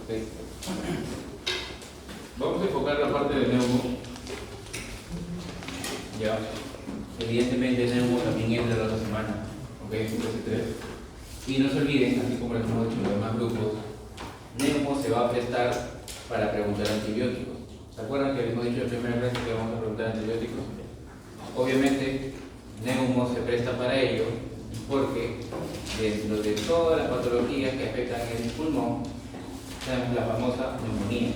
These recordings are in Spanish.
¿Okay? Vamos a enfocar la parte de neumo. Ya. Evidentemente neumo también entra la otra semana. ¿Ok? Y no se olviden, así como les hemos dicho en los demás grupos, neumo se va a prestar para preguntar antibióticos. ¿Se acuerdan que les hemos dicho en primera clase que vamos a preguntar antibióticos? Obviamente, neumo se presta para ello porque dentro de todas las patologías que afectan el pulmón, tenemos la famosa neumonía.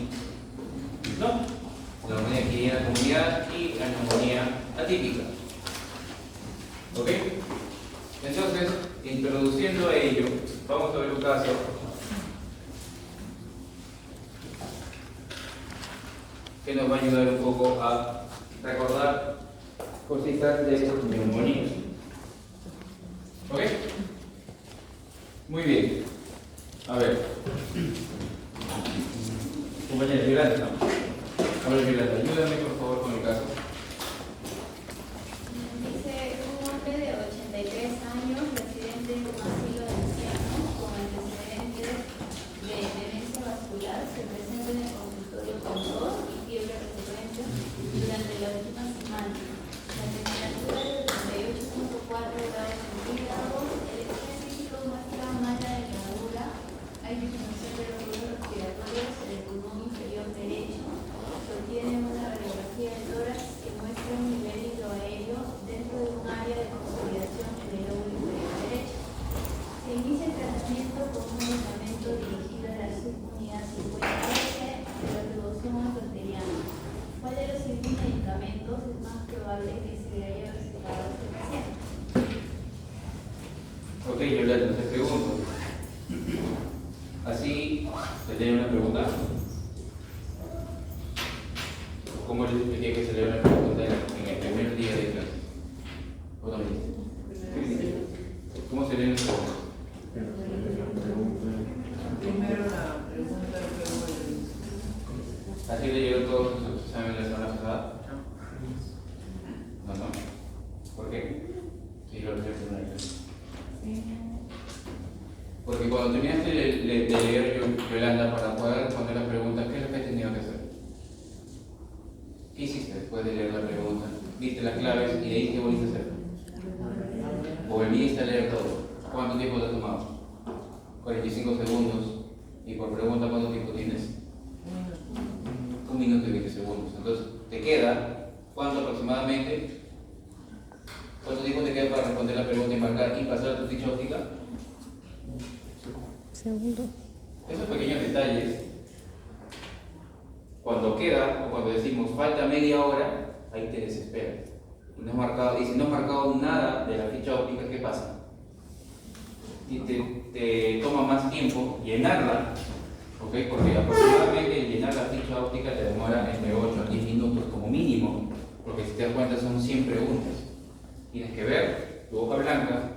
¿No? La neumonía que viene a la comunidad y la neumonía atípica. ¿Ok? Entonces, introduciendo a ello, vamos a ver un caso que nos va a ayudar un poco a recordar cositas de neumonías. ¿Ok? Muy bien. A ver. Compañera Yolanda. A ver, Yolanda, ayúdame por favor con el caso. Dice un hombre de 83 años, residente en un asilo de ancianos con antecedentes de demencia vascular, se presenta en el consultorio con tos y fiebre recurrente durante la última semana. La temperatura es de 38.4 grados centígrados, el examen físico muestra malla de herradura, hay disminución de los fluidos respiratorios en el pulmón inferior derecho, sostiene una radiografía de tórax que muestra un nivel hidroaéreo dentro de un área de consolidación en el lóbulo inferior derecho. Se inicia el tratamiento con un medicamento dirigido a la subunidad 50S de la reducción bacteriana. ¿Cuál de los siguientes medicamentos es más probable que se le haya recetado a este paciente? Ok, Yolanda, te pregunto. Así, ¿te tiene una pregunta? ¿Cómo les expliqué que se le dio una pregunta en el primer día de clase? ¿O no me dice? ¿Cómo se lee la pregunta? Primero la pregunta, luego el... ¿Así le llegó todos sus exámenes la semana pasada? No. ¿Por qué? Sí, lo repito una vez. Porque cuando terminaste de leer, Yolanda, para poder responder la pregunta, ¿qué es lo que has tenido que hacer? ¿Qué hiciste después de leer la pregunta? ¿Viste las claves y de ahí qué volviste a hacer? ¿O volviste a leer todo? ¿Cuánto tiempo te ha tomado? 45 segundos. ¿Y por pregunta cuánto tiempo tienes? 1 minuto y 20 segundos. Entonces, ¿te queda cuánto aproximadamente? ¿Cuánto tiempo te queda para responder la pregunta y marcar y pasar a tu ficha óptica? Segundo. Esos pequeños detalles, cuando queda o cuando decimos falta media hora, ahí te desesperas. Y si no has marcado nada de la ficha óptica, ¿qué pasa? Y te toma más tiempo llenarla, ¿ok? Porque aproximadamente llenar la ficha óptica te demora entre 8 a 10 minutos como mínimo, porque si te das cuenta son 100 preguntas. Tienes que ver tu hoja blanca,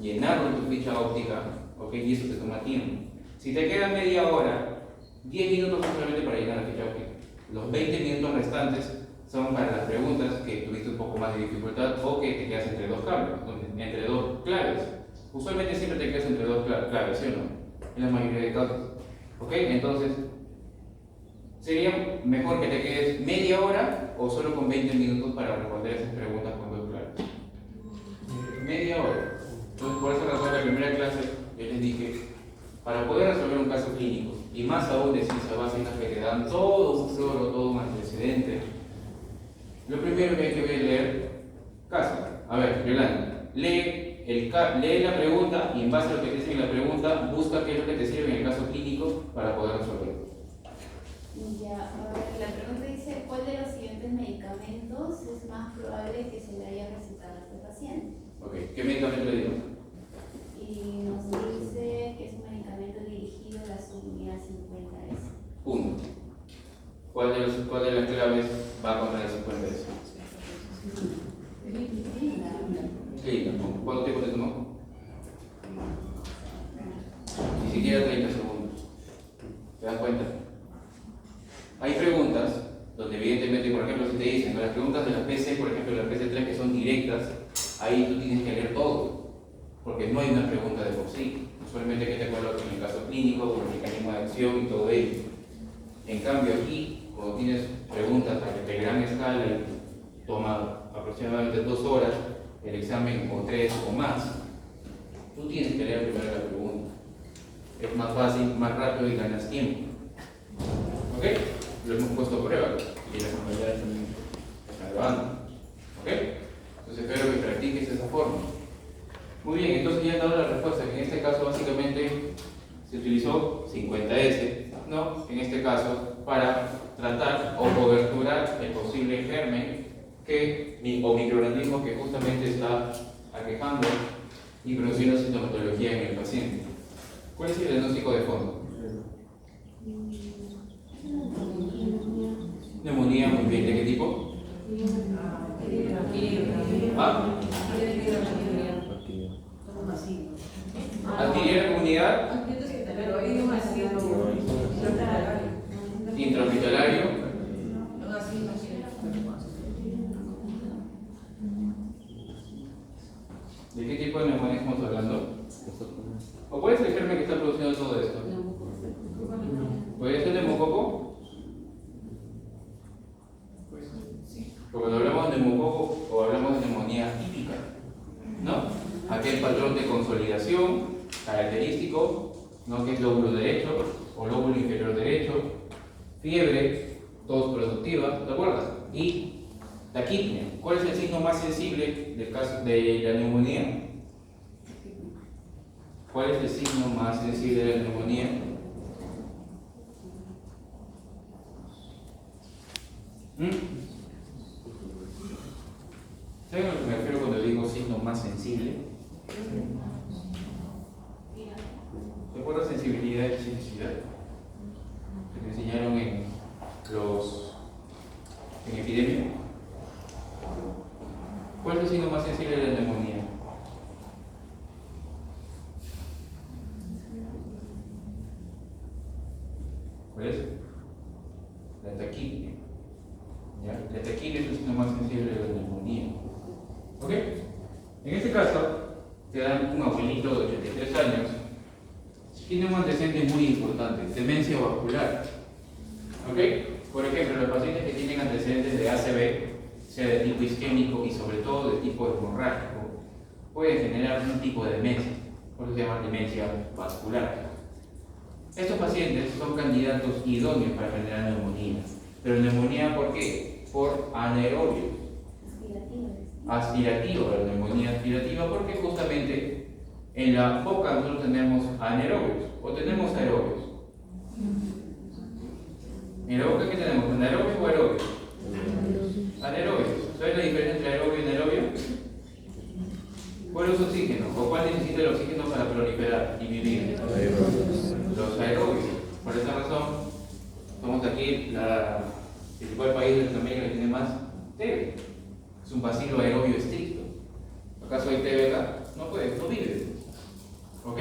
llenarlo en tu ficha óptica, ¿ok? Y eso te toma tiempo. Si te queda media hora, 10 minutos son solamente para llenar la ficha óptica. Los 20 minutos restantes son para las preguntas que tuviste un poco más de dificultad o que te quedas entre dos claves. Usualmente siempre te quedas entre dos claves, ¿sí o no? En la mayoría de casos. ¿Ok? Entonces, sería mejor que te quedes media hora o solo con 20 minutos para responder esas preguntas con dos claves. Media hora. Entonces, por esa razón, en la primera clase yo les dije, para poder resolver un caso clínico, y más aún de ciencia básica que te dan todo un floro, todo un antecedente, lo primero que hay que leer, caso. A ver, Yolanda, lee la pregunta y en base a lo que te dice en la pregunta, busca qué es lo que te sirve en el caso clínico para poder resolverlo. Ya, a ver, la pregunta dice, ¿cuál de los siguientes medicamentos es más probable que se le haya recetado a este paciente? Ok, ¿qué medicamento le dimos? Y nos dice que es un medicamento dirigido a la subunidad 50S. 1. ¿Cuál de las claves va contra la 50S? Sí, ¿cuánto tiempo te tomó? Ni siquiera 30 segundos. ¿Te das cuenta? Hay preguntas donde evidentemente, por ejemplo, si te dicen, las preguntas de las PC, por ejemplo, las PC3 que son directas, ahí tú tienes que leer todo, porque no hay una pregunta de por sí. usualmente que te colocan en el caso clínico, con el mecanismo de acción y todo ello. En cambio aquí, cuando tienes preguntas de gran escala y toma aproximadamente 2 horas el examen o 3 o más, tú tienes que leer primero la pregunta. Es más fácil, más rápido y ganas tiempo. ¿Ok? Lo hemos puesto a prueba y las compañeras también están grabando. ¿Ok? Entonces espero que practiques de esa forma. Muy bien, entonces ya he dado la respuesta, que en este caso básicamente se utilizó 50S, ¿no? En este caso, para tratar o coberturar el posible germen o microorganismo que justamente está aquejando y produciendo sintomatología en el paciente. ¿Cuál es el diagnóstico de fondo? Neumonía, muy bien. ¿De qué tipo? ¿Ah? Adquirir comunidad. Intrahospitalario. ¿De qué tipo de neumonía estamos hablando? ¿O cuál es el germen que está produciendo todo esto? ¿Puede ser neumococo? Pues sí. Porque cuando hablamos de neumococo o hablamos de neumonía típica, ¿no? Aquel patrón de consolidación característico, ¿no? Que es lóbulo derecho o lóbulo inferior derecho, fiebre, tos productiva, ¿te acuerdas? Y taquipnea. ¿Cuál es el signo más sensible del caso de la neumonía? ¿Cuál es el signo más sensible de la neumonía? ¿Saben a lo que me refiero cuando digo signo más sensible? ¿Te acuerdas sensibilidad y sensibilidad? Que te enseñaron en epidemia. ¿Cuál es el signo más sensible de la neumonía? ¿Cuál es? La taquipnea. ¿Ya? La taquipnea es el signo más sensible de la neumonía. ¿Ok? En este caso, te dan un abuelito de 83 años, tiene un antecedente muy importante, demencia vascular. ¿Ok? Por ejemplo, los pacientes que tienen antecedentes de ACV, sea de tipo isquémico y sobre todo de tipo hemorrágico, pueden generar un tipo de demencia, por eso se llama demencia vascular. Estos pacientes son candidatos idóneos para generar neumonía. Pero neumonía, ¿por qué? Por anaerobio. Aspirativa, la neumonía aspirativa, porque justamente en la boca nosotros tenemos anaerobios o tenemos aerobios. ¿En la boca qué tenemos? ¿Anaerobios o aerobios? Anaerobios. ¿Sabes la diferencia entre aerobio y anaerobio? ¿Cuál es el oxígeno? ¿O cuál necesita el oxígeno para proliferar y vivir? Los aerobios. Por esa razón, somos aquí el principal país de Latinoamérica que tiene más TB. Es un bacilo aerobio estricto. ¿Acaso hay TB acá? No puede, no vive. ¿Ok?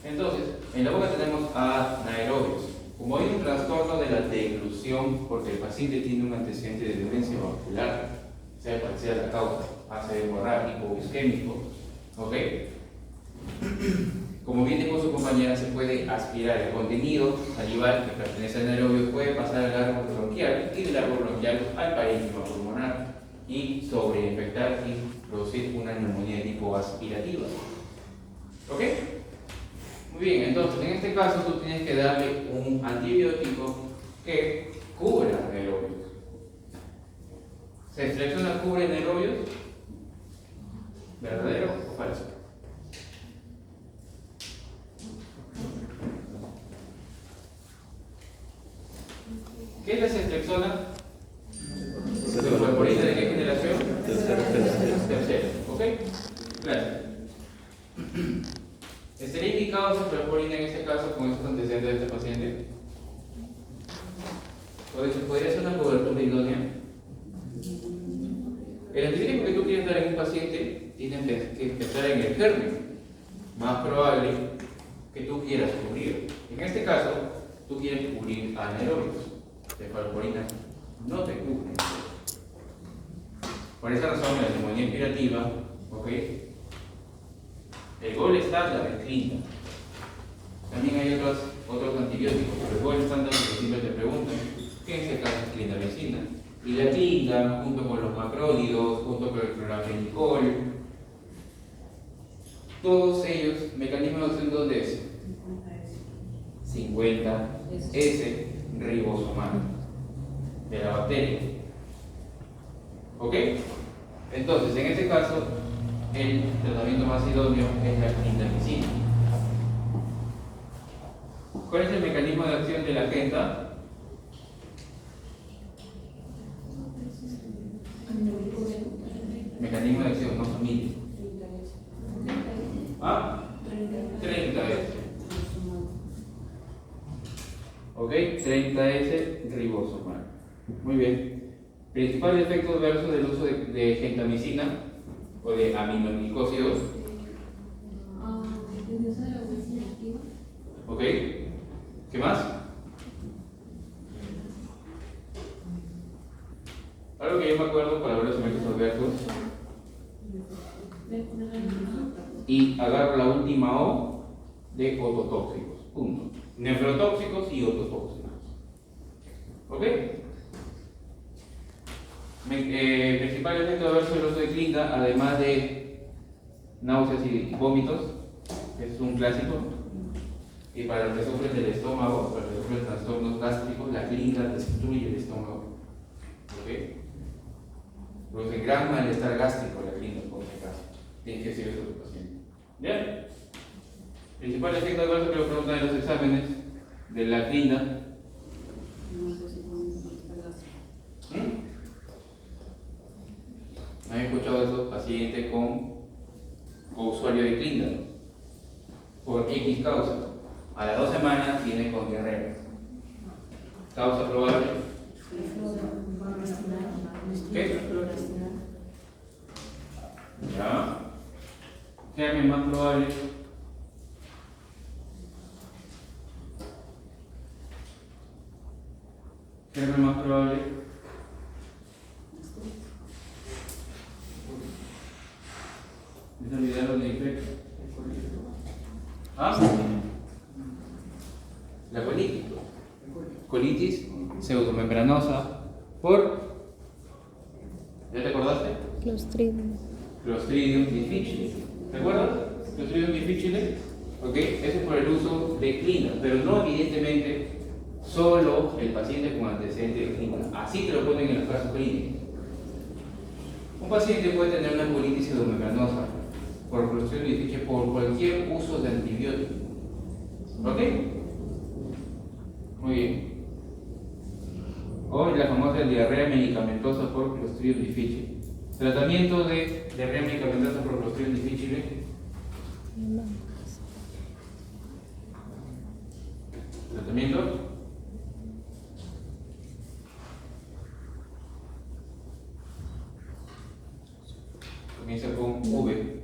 Entonces, en la boca tenemos anaerobios. Como hay un trastorno de la deglución, porque el paciente tiene un antecedente de demencia vascular, sea cual sea la causa, ACV hemorrágico o isquémico, ¿ok? Como bien dijo su compañera, se puede aspirar el contenido salival que pertenece al anaerobio, puede pasar al árbol bronquial y del árbol bronquial al parénquima pulmonar y sobreinfectar y producir una neumonía de tipo aspirativa. ¿Ok? Muy bien, entonces en este caso tú tienes que darle un antibiótico que cubra anaerobios. ¿Se selecciona cubre anaerobios? ¿Verdadero o falso? ¿Qué es la ceftriaxona? ¿Ceftriaxona de qué generación? Tercera. ¿Ok? Gracias. ¿Estaría indicado ceftriaxona en este caso con estos antecedentes de este paciente? ¿Podría ser una cobertura idónea? El antibiótico que tú quieres dar en un paciente tiene que empezar en el germen. Más probable que tú quieras cubrir. En este caso, tú quieres cubrir anaerobios. Cefalcorina no te cubre. Por esa razón, la neumonía aspirativa, ¿ok? El gol estándar es clínica. También hay otros antibióticos, pero el gol estándar siempre te preguntan, ¿qué en este caso es clindamicina? Y la clinda, junto con los macrólidos, junto con el clorafenicol, todos ellos, mecanismo de acción, ¿dónde es? 50S ribosomal de la bacteria. ¿Ok? Entonces, en este caso, el tratamiento más idóneo es la clindamicina. ¿Cuál es el mecanismo de acción de la genta? Mecanismo de acción, no familia. ¿Ah? 30S. ¿Ok? 30S ribosomal. Muy bien. Principal efecto adverso del uso de gentamicina o de aminoglicósidos. ¿Ok? ¿Qué más? Algo que yo me acuerdo para ver los efectos adversos. Y agarro la última O de ototóxicos. Punto. Nefrotóxicos y ototóxicos. ¿Ok? Principal efecto adverso del uso de clinda, además de náuseas y vómitos, es un clásico. Y para el que sufre del estómago, para el que sufre de trastornos gástricos, la clinda destruye el estómago. ¿Ok? Produce gran malestar gástrico la clinda, por si acaso. Tiene que ser eso del paciente. ¿Bien? Principal efecto adverso que lo preguntan en los exámenes de la clinda. ¿Han escuchado eso? Paciente con usuario de clinda por X causa. A las 2 semanas viene con diarrea. Causa probable. ¿Qué? Ya. Germen más probable. Germen más probable. ¿Me olvidaron de infecto? ¿Ah? La colitis. Colitis pseudomembranosa por. ¿Ya te acordaste? Clostridium difficile. ¿Te acuerdas? Clostridium difficile. ¿Ok? Eso es por el uso de clinda, pero no evidentemente solo el paciente con antecedente de clinda. Así te lo ponen en los casos clínicos. Un paciente puede tener una colitis pseudomembranosa por Clostridium difficile por cualquier uso de antibiótico. ¿Ok? Muy bien. O la famosa diarrea medicamentosa por Clostridium difficile. Tratamiento de diarrea medicamentosa por Clostridium difficile. Tratamiento. Comienza con V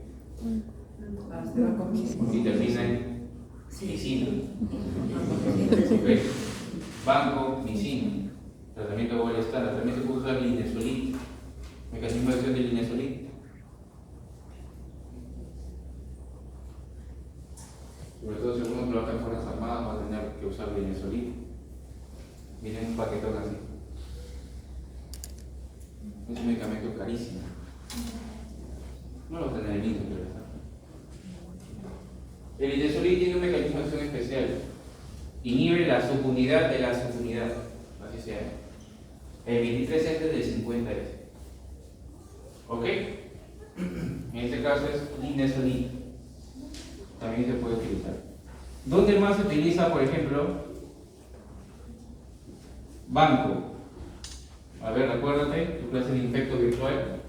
y termina en ficina. ¿Okay? Vancomicina. Tratamiento de estándar. También se puede usar linezolid. Mecanismo de acción de linezolid. Sobre todo si uno trabaja en fuerzas armadas va a tener que usar linezolid. Miren un paquetón así. Es un medicamento carísimo. No lo tener en India, pero está. El linezolid tiene un mecanismo de acción especial. Inhibe la subunidad de la subunidad. Así se llama. El 23S del 50S. ¿Ok? En este caso es linezolid. También se puede utilizar. ¿Dónde más se utiliza, por ejemplo, banco? A ver, acuérdate, tu clase de infecto virtual.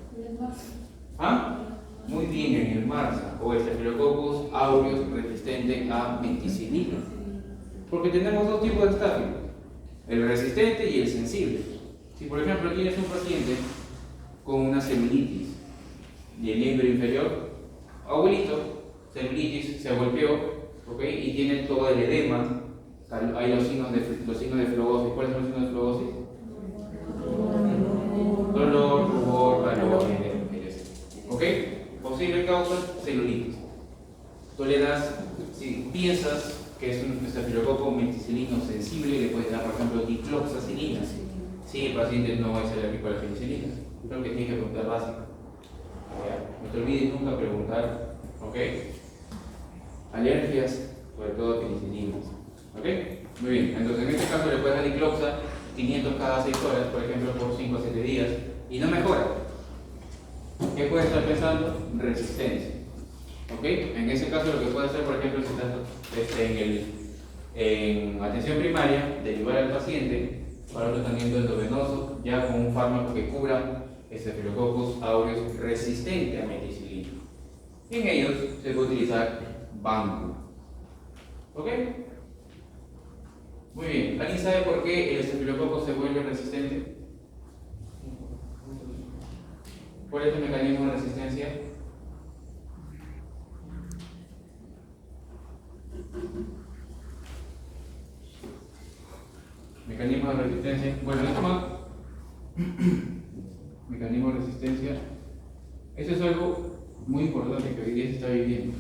¿Ah? Muy bien, en el MARSA o el Staphylococcus aureus resistente a meticilina. Porque tenemos dos tipos de estafios, el resistente y el sensible. Si por ejemplo tienes un paciente con una celulitis del miembro inferior, abuelito, celulitis, se golpeó, ¿ok? Y tiene todo el edema, hay los signos de flebosis. ¿Cuáles son los signos de flebosis? Dolor, rubor, calor, ¿ok? Posible causa, celulitis. Tú le das, si piensas que es un estafilococo meticilino sensible, le puedes dar, por ejemplo, dicloxacilina. Si el paciente no es alérgico a la penicilina, creo que tienes que preguntar básico. No te olvides nunca preguntar, ¿ok? Alergias, sobre todo penicilinas. ¿Ok? Muy bien, entonces en este caso le puedes dar dicloxa 500 cada 6 horas, por ejemplo, por 5 a 7 días, y no mejora. ¿Qué puede estar pensando? Resistencia. ¿Ok? En ese caso lo que puede hacer, por ejemplo, si estás en atención primaria, derivar al paciente para un tratamiento endovenoso, ya con un fármaco que cubra Staphylococcus aureus resistente a meticilina. En ellos se puede utilizar banco. ¿Ok? Muy bien. ¿Alguien sabe por qué el estafilococo se vuelve resistente? ¿Cuál es el mecanismo de resistencia? Mecanismo de resistencia. Bueno, esto más. Mecanismo de resistencia. Eso es algo muy importante que hoy día se está viviendo.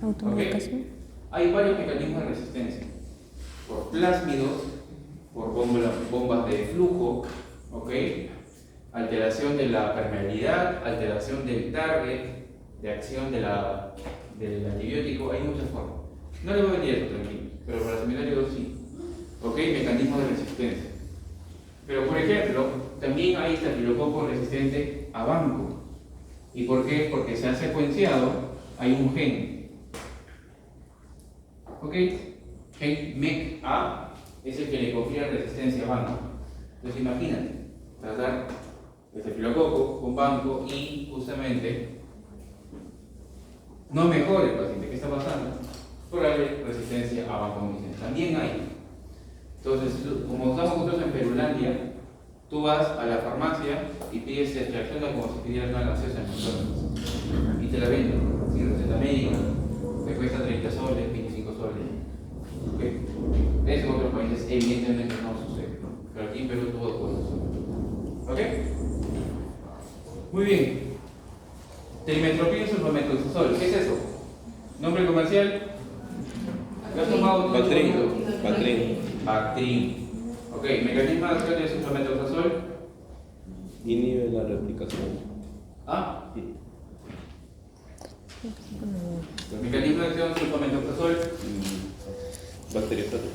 Automedicación. ¿Okay? Hay varios mecanismos de resistencia. Por plásmidos, por bombas de flujo, ¿ok? Alteración de la permeabilidad, alteración del target de acción del antibiótico, hay muchas formas. No les voy a venir eso, tranquilo, pero para el seminario sí. ¿Ok? Mecanismos de resistencia. Pero por ejemplo, también hay estafilococo resistente a banco. ¿Y por qué? Porque se ha secuenciado, hay un gen. ¿Ok? Gen MEC-A es el que le confiere resistencia a banco. Entonces imagínate, tratar estafilococo con banco y justamente no mejora el paciente. ¿Qué está pasando? Probable resistencia a vancomicina. También hay. Entonces, como estamos nosotros en Perulandia, tú vas a la farmacia y pides extracción como si pidieras una gaseosa en McDonald's y te la venden sin receta médica, te cuesta 30 soles, 25 soles. ¿Okay? Eso en otros países evidentemente no sucede, pero aquí en Perú todo puede suceder. ¿Ok? Muy bien. Trimetoprim sulfamethoxazol, ¿qué es eso? ¿Nombre comercial? ¿Lo has tomado? Bactrim. Bactrim. Ok, mecanismo de acción de sulfamethoxazol. Inhibe la replicación. ¿Ah? El mecanismo de acción de sulfamethoxazol. Bacteriostático.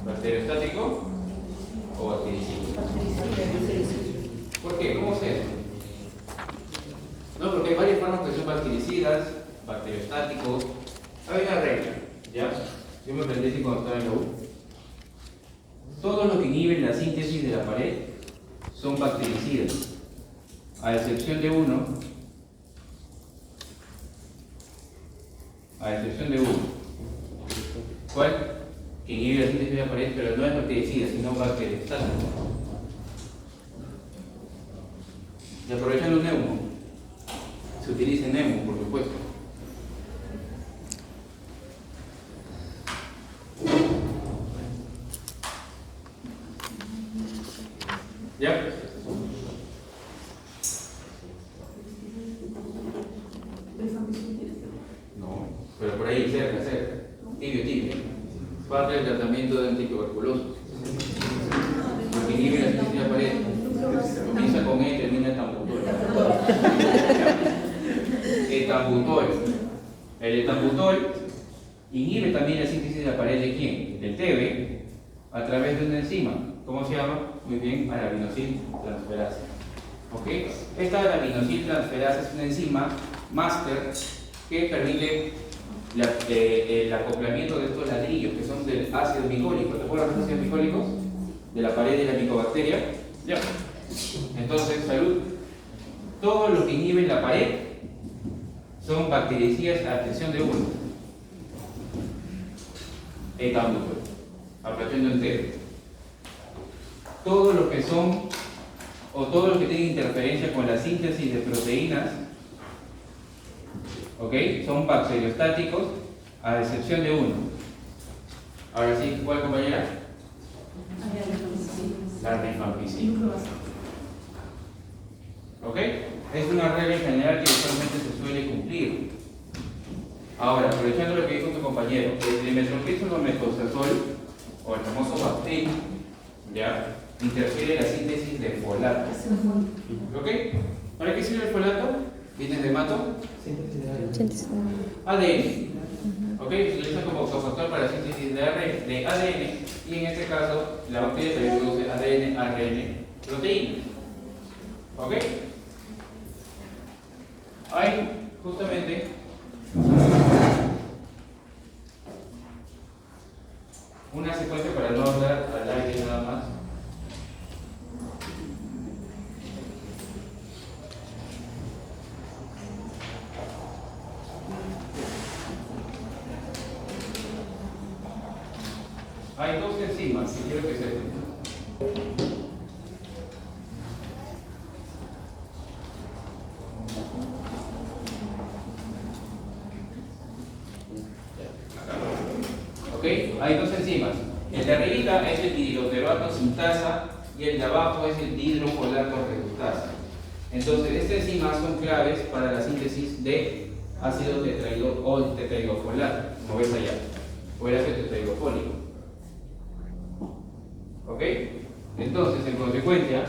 ¿Bacteriostático o bactericida? ¿Por qué? ¿Cómo se hace? No, porque hay varias fármacos que son bactericidas, bacteriostáticos. Hay una regla, ¿ya? Yo me aprendí cuando estaba en la U. Todos los que inhiben la síntesis de la pared son bactericidas, a excepción de uno. ¿Cuál? Que inhibe la síntesis de la pared, pero no es bactericida, sino bacteriostático. Y aprovechando el neumo, se utiliza el neumo, por supuesto. ¿Ya? No, pero por ahí cerca. Tibio. Parte del tratamiento de antituberculosis. Porque inhibe la síntesis de la pared. Comienza con E y termina en etambutol. El etambutol inhibe también la síntesis de la pared de quién? Del TB a través de una enzima. ¿Cómo se llama? Muy bien, arabinosil transferasa. ¿Ok? Esta arabinosil transferasa es una enzima máster que permite el acoplamiento de estos ladrillos que son del ácido micólico. ¿Te acuerdas de los ácidos micólicos? De la pared de la micobacteria. Ya. Entonces, salud. Todos los que inhiben la pared son bactericidas a excepción de uno. Etambutol. Aplastando entero. Todos los que son, o todos los que tienen interferencia con la síntesis de proteínas, ¿ok? Son bacteriostáticos, a excepción de uno. Ahora sí, ¿cuál compañera? La rifampicina. ¿Ok? Es una regla en general que usualmente se suele cumplir. Ahora, aprovechando lo que dijo tu compañero, el trimetrociclometoxazol, o el famoso Bactrim, ya, interfiere en la síntesis de folato. ¿Ok? ¿Para qué sirve el folato? ¿Vienes de mato? Síntesis. ADN. ¿Ok? Se utiliza como cofactor para la síntesis de ADN y en este caso la bacteria también produce ADN, ARN, proteínas. ¿Ok? Hay justamente una secuencia para no hablar al aire nada más. Hay dos enzimas que quiero que sepan. ¿Ok? Hay dos enzimas. El de arribita es el dihidroteroato sintasa y el de abajo es el dihidrofolato reductasa. Entonces, estas enzimas son claves para la síntesis de ácido tetrahidro o tetrahidrofolato, como ves allá, o el ácido tetrahidrofólico. ¿Ok? Entonces, en consecuencia,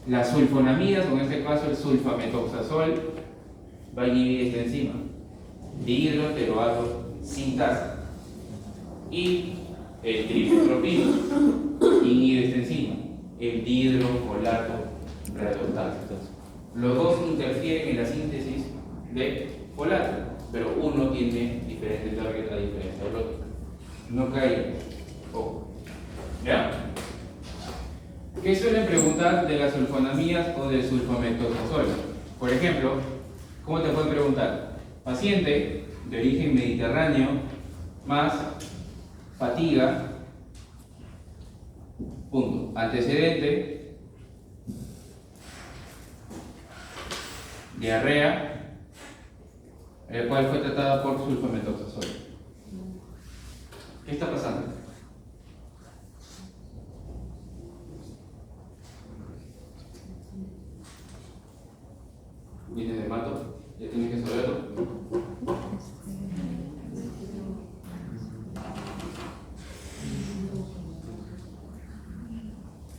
las sulfonamidas, o en este caso el sulfametoxazol, va a inhibir esta enzima, dihidroteroato sintasa. Y el triptopino inhibe esta enzima, el dihidrofolato reductasa. Los dos interfieren en la síntesis de folato, pero uno tiene diferente target a diferencia del otro. No cae. Ojo. ¿Ya? ¿Qué suelen preguntar de las sulfonamidas o del sulfametoxazol? Por ejemplo, ¿cómo te pueden preguntar? Paciente de origen mediterráneo más fatiga, punto. Antecedente, diarrea, el cual fue tratada por sulfametoxazol. ¿Qué está pasando? ¿Viene de mato? ¿Ya tienes que saberlo?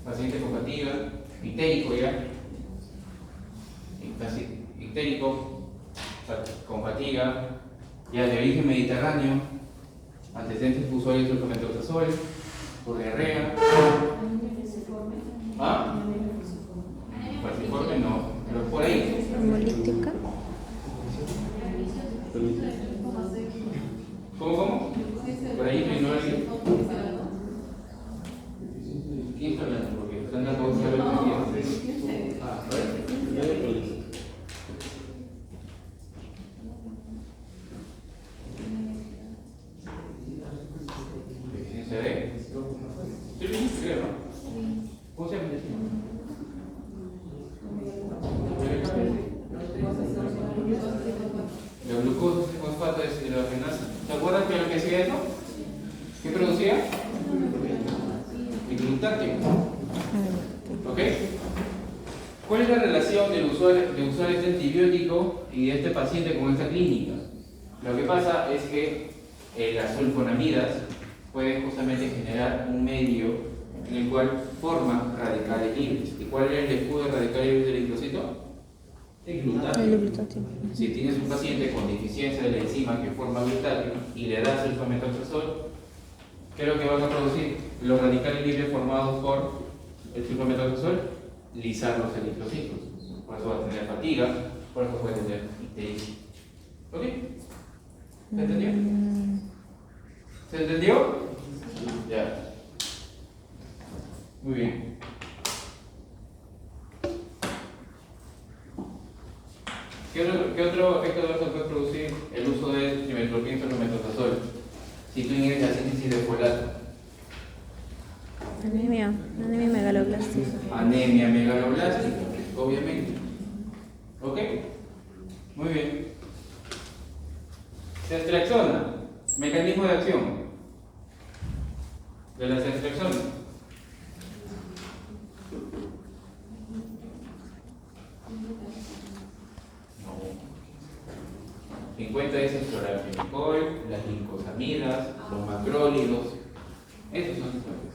Paciente con fatiga, ictérico ya, casi ictérico, con fatiga, ya de origen mediterráneo, antecedentes usuarios de sulfametoxazol, por diarrea. ¿Ah? Falciforme no, pero por ahí. Hemolítica. ¿Cómo? Por ahí no hay. ¿Quién está hablando? Porque están dando voz a ver qué. Ah, a ver. ¿Se ve? Sí, creo, ¿no? ¿Cómo se llama? La glucosa es fosfato de deshidrogenasa. ¿Te acuerdas que lo que hacía eso? ¿Qué producía? El glutático. ¿Ok? ¿Cuál es la relación de usar este antibiótico y de este paciente con esta clínica? Lo que pasa es que las sulfonamidas pueden justamente generar un medio en el cual forman radicales libres. ¿Y cuál es el escudo de radicales libres del eritrocito? El glutatio. Si tienes un paciente con deficiencia de la enzima que forma glutatio y le das sulfametoxazol, ¿qué es lo que van a producir? Los radicales libres formados por el sulfametoxazol, lisar los eritrocitos. Por eso va a tener fatiga, por eso puede tener ictericia. ¿Ok? ¿Se entendió? ¿Se entendió? Ya. Muy bien. ¿Qué otro efecto adverso puede producir el uso de trimestoprim sulfametoxazol? Si tú inhibes la síntesis de folato. Anemia megaloblástica. Anemia megaloblástica, obviamente. ¿Ok? Muy bien. Ceftriaxona, mecanismo de acción de la ceftriaxona. 50 es el cloramfenicol, las glincosamidas, los macrólidos. Esos son sustancias.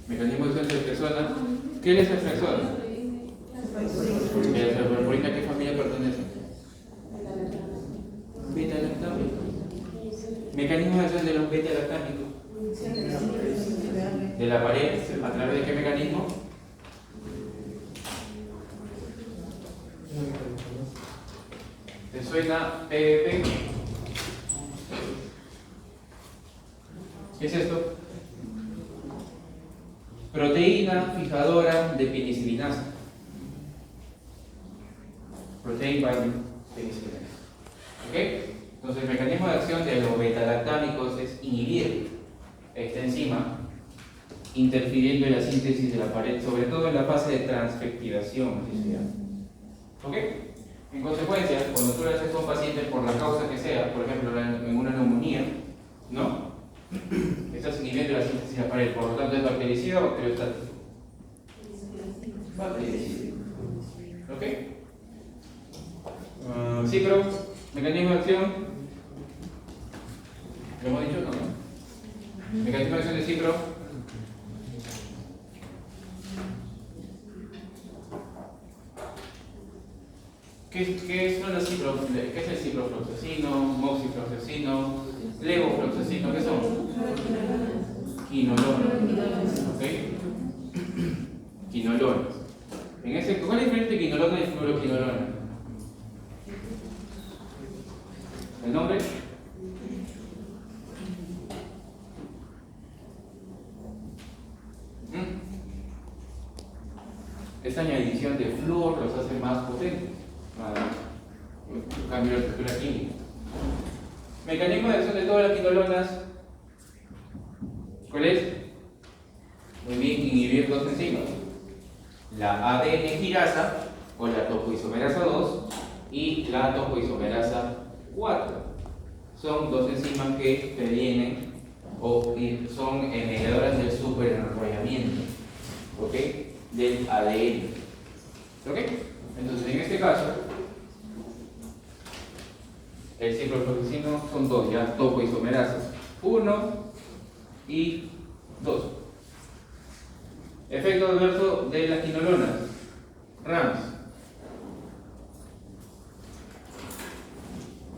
Mecanismo de acción de persona. ¿Qué es el persona? ¿La serpulina a qué familia pertenece? Beta-lactámicos. Mecanismo de acción de los beta-lactámicos. De la pared, ¿a través de qué mecanismo? ¿Te suena PVP? ¿Qué es esto? Proteína fijadora de penicilinasa. Protein binding penicilinasa. ¿Ok? Entonces el mecanismo de acción de los beta-lactámicos es inhibir esta enzima, interfiriendo en la síntesis de la pared, sobre todo en la fase de transpeptidación, así se llama. ¿Ok? En consecuencia, cuando tú le haces a un paciente por la causa que sea, por ejemplo en una neumonía, ¿no? Estás inhibiendo la síntesis de la pared, por lo tanto es bactericida o bacteriostático. Bactericida. ¿Ok? Cipro, mecanismo de acción. ¿Lo hemos dicho o no? Mecanismo de acción de cipro. ¿Qué son los cipro? ¿Qué es el ciprofloxacino, moxifloxacino, levofloxacino? ¿Qué son? Quinolonas. ¿Ok? Quinolonas. ¿Cuál es la diferencia entre quinolona y fluoroquinolona? ¿El nombre? Esta añadición de flúor los hace más potentes. Cambio de estructura química. Mecanismo de acción de todas las quinolonas. ¿Cuál es? Muy bien, inhibir dos enzimas. La ADN girasa o la topoisomerasa 2 y la topoisomerasa 4. Son dos enzimas que previenen o son mediadoras del superenrollamiento, ¿ok? Del ADN. ¿Ok? Entonces, en este caso, el ciprofloxacino son dos, ya topoisomerasas 1 y 2. Efecto adverso de las quinolonas, RAMS.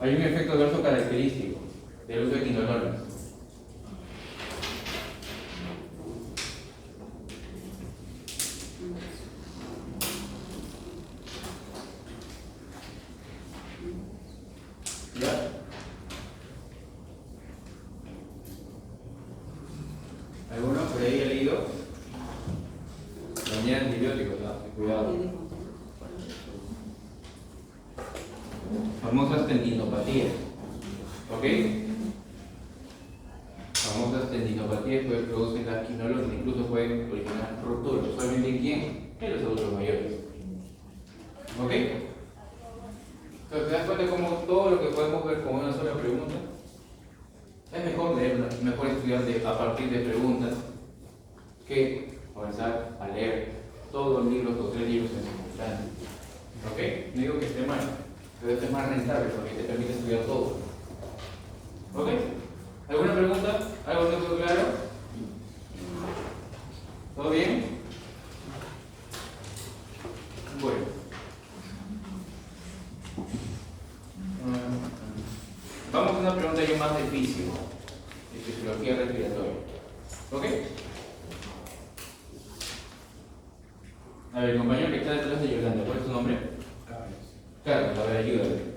Hay un efecto adverso característico del uso de quinolonas. ¿Ya? ¿Alguno por ahí ha leído? También antibióticos, ¿no? Cuidado. Famosas tendinopatías. ¿Ok? Famosas tendinopatías que producen las quinolonas, incluso pueden originar rupturas. ¿Solamente en quién? En los adultos mayores. ¿Ok? Entonces, ¿te das cuenta cómo todo lo que podemos ver con una sola pregunta? Es mejor leerla, mejor estudiar a partir de preguntas que comenzar a leer todos los libros o 3 libros en simultáneo. ¿Ok? No digo que esté mal, pero esto es más rentable porque te permite estudiar todo. ¿Ok? ¿Alguna pregunta? ¿Algo no quedó claro? ¿Todo bien? Bueno. Vamos a una pregunta ya más difícil, de fisiología respiratoria. ¿Ok? A ver, el compañero que está detrás de Yolanda, ¿cuál es su nombre? Carlos, a ver, ayúdale.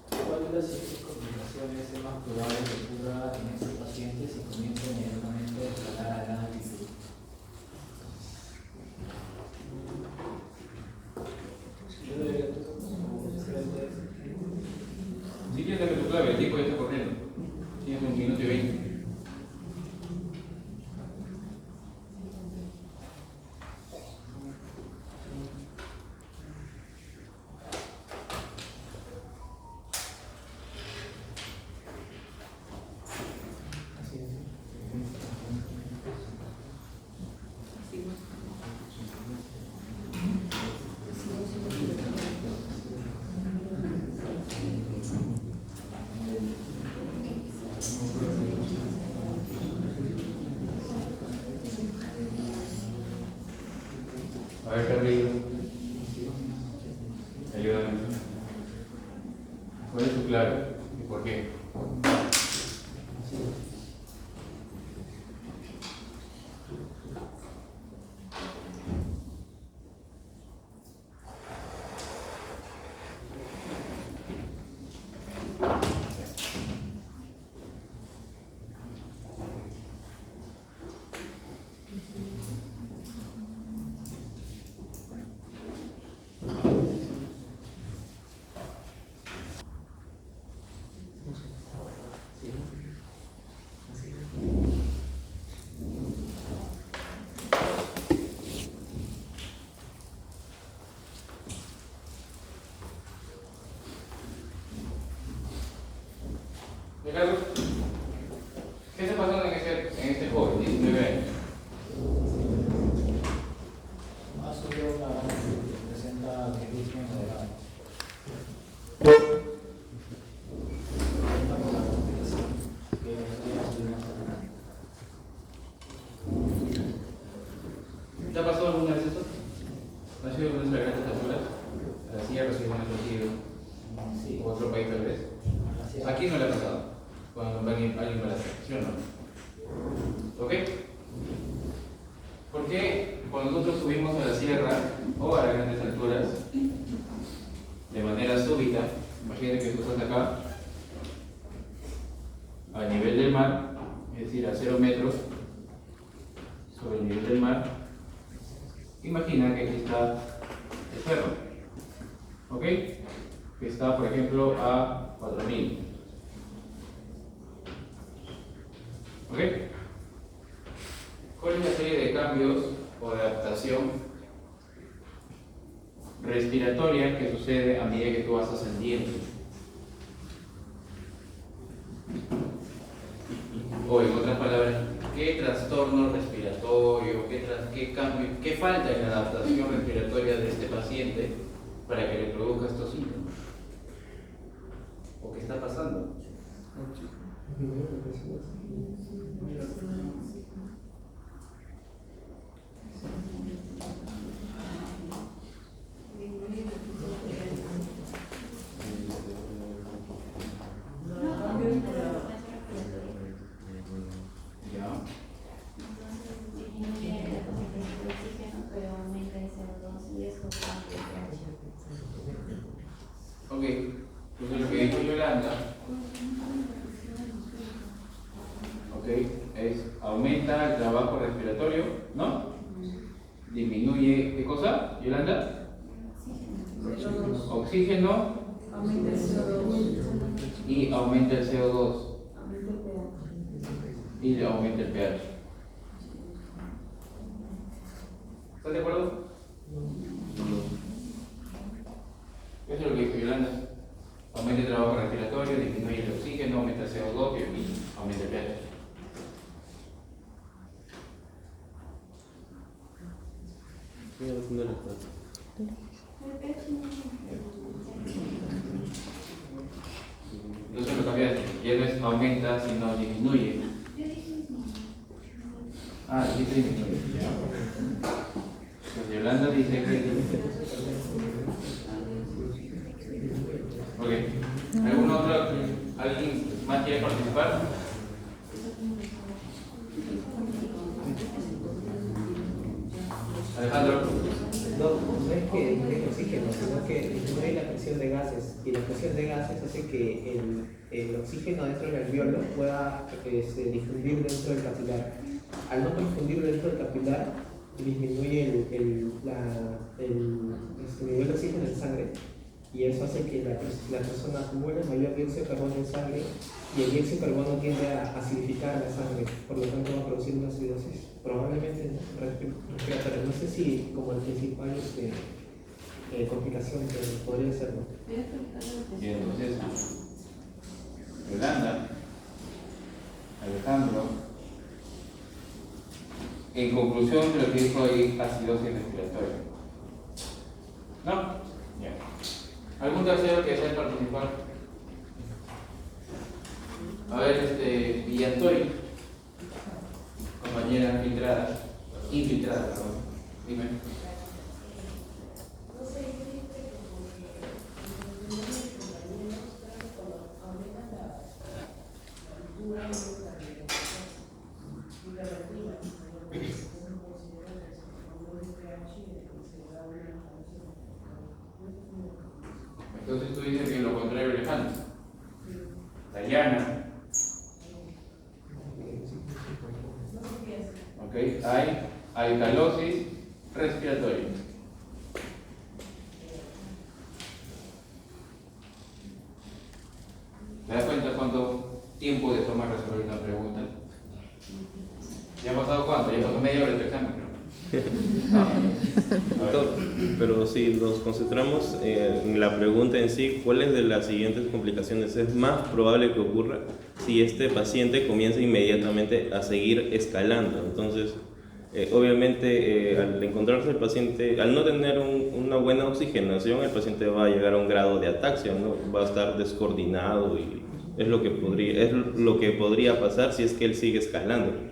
¿Cuál de las siguientes combinaciones es más probable que ocurra en estos pacientes si comienza inmediatamente a tratar a gran altitud? Si quieres darle tu clave, el tiempo ya está corriendo. Tienes 1 minuto y 20. A ver, Carrillo. Ayúdame. ¿Cuál es tu clave? ¿Y por qué? Ricardo, ¿qué está pasando en este joven, 19 años? Ha subido una que presenta querismo moderado. ¿Te ha pasado alguna vez eso? ¿No ha sido alguna vez la gran estatura? ¿A la silla recién ha Sí. o otro país tal vez? Aquí no le ha pasado. Cuando alguien va a la ¿sí o no? ¿Ok? ¿Por qué cuando nosotros subimos a la sierra o a las grandes alturas de manera súbita, imagínate que tú estás acá a nivel del mar, es decir, a 0 metros sobre el nivel del mar, imagina que aquí está el cerro, ¿ok? Que está, por ejemplo, a 4000. ¿Ok? ¿Cuál es la serie de cambios o de adaptación respiratoria que sucede a medida que tú vas ascendiendo? O en otras palabras, ¿qué trastorno respiratorio, qué cambio, qué falta en la adaptación respiratoria de este paciente para que le produzca estos síntomas? ¿O qué está pasando? Ya. Entonces disminuye la concentración de oxígeno, pero aumenta el CO2 y eso cambia el pH. Ok, entonces lo que dijo Yolanda, ok, es aumenta el trabajo respiratorio, ¿no? Disminuye, ¿qué cosa, Yolanda? Oxígeno Aumenta el CO2. y aumenta el CO2 y aumenta el pH. ¿Estás de acuerdo? Eso es lo que dijo Yolanda. Aumenta el trabajo respiratorio, disminuye el oxígeno, aumenta el CO2 y aumenta el pH. Sí, al final está. Entonces lo cambiaste. Ya no es aumenta, sino disminuye. Ah, dijiste disminuye. Ya. Pues Yolanda dice que. Ok. ¿Algún otro? ¿Alguien más quiere participar? Alejandro. No es que disminuye el oxígeno, sino que disminuye la presión de gases. Y la presión de gases hace que el oxígeno dentro del alveolo pueda difundir dentro del capilar. Al no difundir dentro del capilar, disminuye el nivel de oxígeno en sangre. Y eso hace que la persona acumule mayor dióxido de carbono en sangre y el dióxido de carbono tiende a acidificar la sangre, por lo tanto va a producir una acidosis, probablemente respiratoria. No sé si como el principal complicación que podría ser, ¿no? Y entonces, Yolanda, Alejandro, en conclusión de lo que dijo ahí, acidosis respiratoria. ¿No? Ya. ¿Algún tercero que desee participar? A ver, Villantori, compañera infiltrada, perdón. Dime. Entonces tú dices que lo contrario es Alejandro. Dayana. Ok, hay alcalosis respiratoria. ¿Te das cuenta cuánto tiempo te toma resolver una pregunta? ¿Ya ha pasado cuánto? Ya pasó media hora de tu examen, creo. Pero si nos concentramos en la pregunta en sí, ¿cuáles de las siguientes complicaciones es más probable que ocurra si este paciente comienza inmediatamente a seguir escalando? Entonces, obviamente, al encontrarse el paciente, al no tener una buena oxigenación, el paciente va a llegar a un grado de ataxia, ¿no? Va a estar descoordinado y es lo que podría pasar si es que él sigue escalando.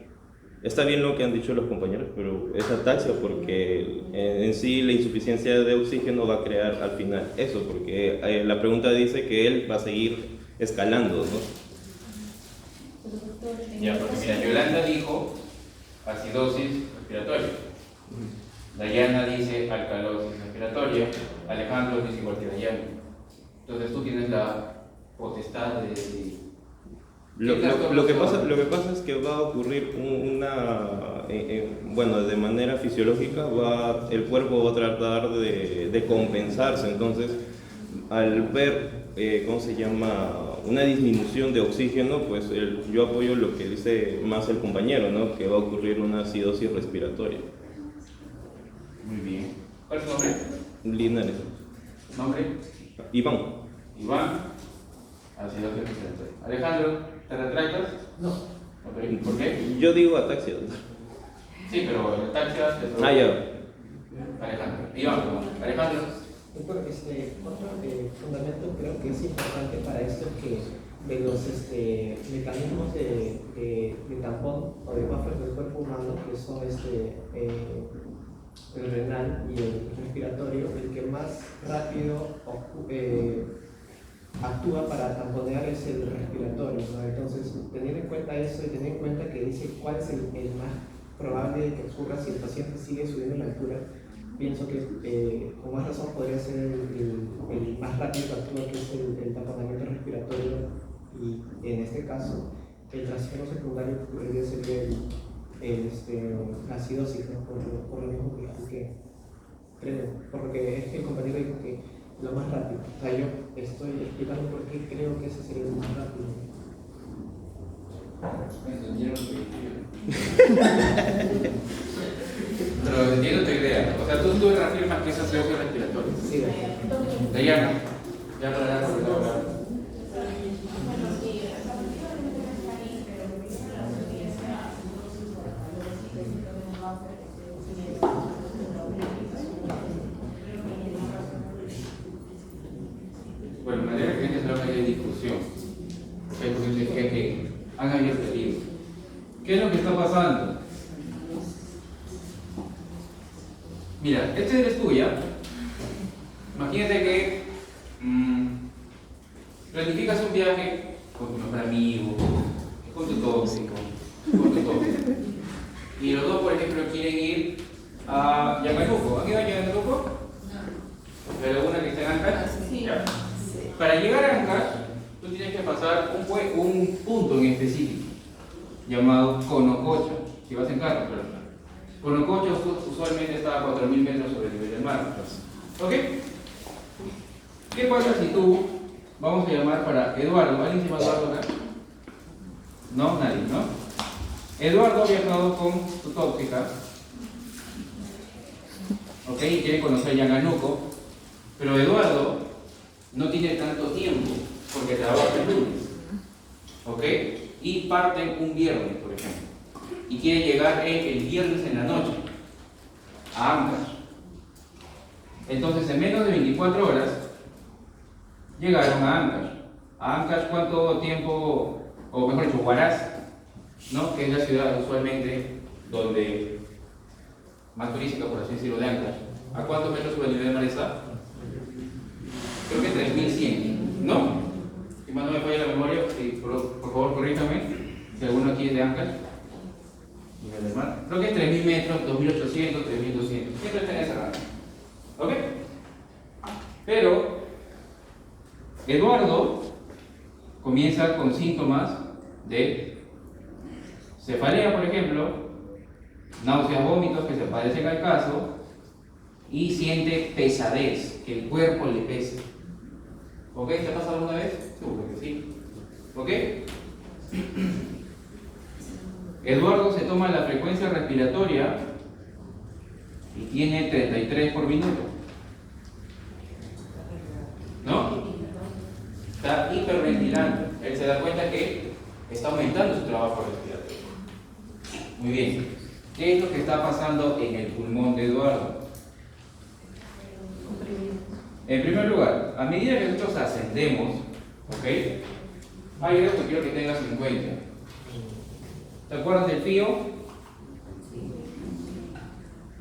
Está bien lo que han dicho los compañeros, pero es ataxia porque en sí la insuficiencia de oxígeno va a crear al final eso, porque la pregunta dice que él va a seguir escalando, ¿no? Ya, porque mira, Yolanda dijo acidosis respiratoria. Dayana dice alcalosis respiratoria. Alejandro dice igual que Dayana. Entonces tú tienes la potestad de decidir. Lo que pasa es que va a ocurrir bueno, de manera fisiológica, el cuerpo va a tratar de compensarse. Entonces, al ver, una disminución de oxígeno, pues yo apoyo lo que dice más el compañero, ¿no? Que va a ocurrir una acidosis respiratoria. Muy bien. ¿Cuál es tu nombre? Linares. ¿Nombre? Iván. Acidosis respiratoria. Alejandro, ¿te retractas? No. Okay. ¿Por qué? Yo digo ataxia. Sí, pero la ataxia te Ya. Alejandro. Alejandro. Otro fundamento creo que es importante para esto es que de los mecanismos de tampón o de buffer del cuerpo humano, que son el renal y el respiratorio, el que más rápido actúa para tamponear es el respiratorio, ¿no? Entonces, teniendo en cuenta eso y teniendo en cuenta que dice cuál es el más probable de que ocurra si el paciente sigue subiendo la altura, pienso que con más razón podría ser el más rápido que actúa, que es el taponamiento respiratorio, y en este caso el trastorno secundario que podría ser la acidosis, ¿no? Por lo mismo que expliqué, creo, porque es que el compañero dijo que lo más rápido. O sea, yo estoy explicando por qué creo que ese sería lo más rápido. Pero entiendo tu idea. O sea, tú reafirmas que es acidosis respiratoria. Sí, Dayana. Ya no la Bueno, de manera que entra una discusión. Porque que han abierto el libro. ¿Qué es lo que está pasando? Mira, este eres tú, ¿ya? Imagínate que planificas un viaje con tu mejor amigo, con tu tóxico, y los dos, por ejemplo, quieren ir a Yamaluco. ¿Han ido a Yamaluco? No. ¿Pero una que está en Ancash? Sí. Ya. Para llegar a Ancash, tú tienes que pasar un punto en específico llamado Conococha, si vas en carro, pero Conococha usualmente está a 4.000 metros sobre el nivel del mar. ¿Ok? ¿Qué pasa si tú, vamos a llamar para Eduardo? ¿Alguien se llama Eduardo acá? No, nadie, ¿no? Eduardo ha viajado con su tóxica, ¿ok? Y quiere conocer Yanganuco, pero Eduardo no tiene tanto tiempo porque trabaja el lunes, ¿ok? Y parten un viernes, por ejemplo, y quiere llegar el viernes en la noche a Ancash. Entonces, en menos de 24 horas llegaron a Ancash. ¿A Ancash cuánto tiempo o mejor dicho, Huaraz, ¿no? Que es la ciudad usualmente donde más turística, por así decirlo, de Ancash. ¿A cuántos metros sobre el nivel del mar está? Creo que 3100, ¿no? Si más no me falla la memoria, sí, por favor corríjame, si alguno aquí es de Ancash. Nivel del mar. Creo que es 3000 metros, 2800, 3200. Siempre está en esa rango. ¿Ok? Pero Eduardo comienza con síntomas de cefalea, por ejemplo, náuseas, vómitos que se parecen al caso, y siente pesadez, que el cuerpo le pesa. ¿Ok? ¿Te ha pasado alguna vez? Seguro que sí. ¿Ok? Eduardo se toma la frecuencia respiratoria y tiene 33 por minuto. ¿No? Está hiperventilando. Él se da cuenta que está aumentando su trabajo respiratorio. Muy bien. ¿Qué es lo que está pasando en el pulmón de Eduardo? En primer lugar, a medida que nosotros ascendemos, ¿ok? Hay algo que quiero que tengas en cuenta. ¿Te acuerdas del FIO?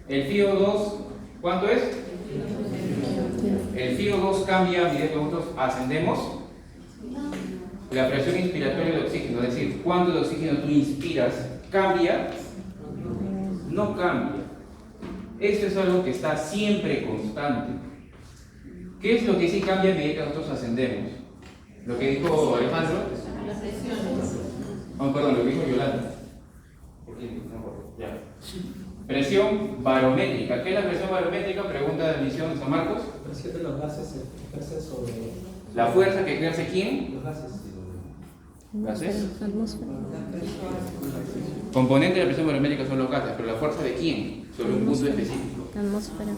El FIO 2, ¿cuánto es? El FIO 2 cambia a medida que nosotros ascendemos. La presión inspiratoria del oxígeno, es decir, cuando el oxígeno tú inspiras, ¿cambia? No cambia. Eso es algo que está siempre constante. ¿Qué es lo que sí cambia a medida que nosotros ascendemos? Lo que dijo Alejandro. Oh, perdón, lo que dijo Yolanda. Ya. Presión barométrica. ¿Qué es la presión barométrica? Pregunta de admisión de San Marcos. La presión de los gases se ejerce sobre ¿La fuerza que ejerce quién? los gases. ¿Gases? Atmósfera. Componente de la presión barométrica son los gases, pero ¿la fuerza de quién? Sobre un punto específico. Atmósfera.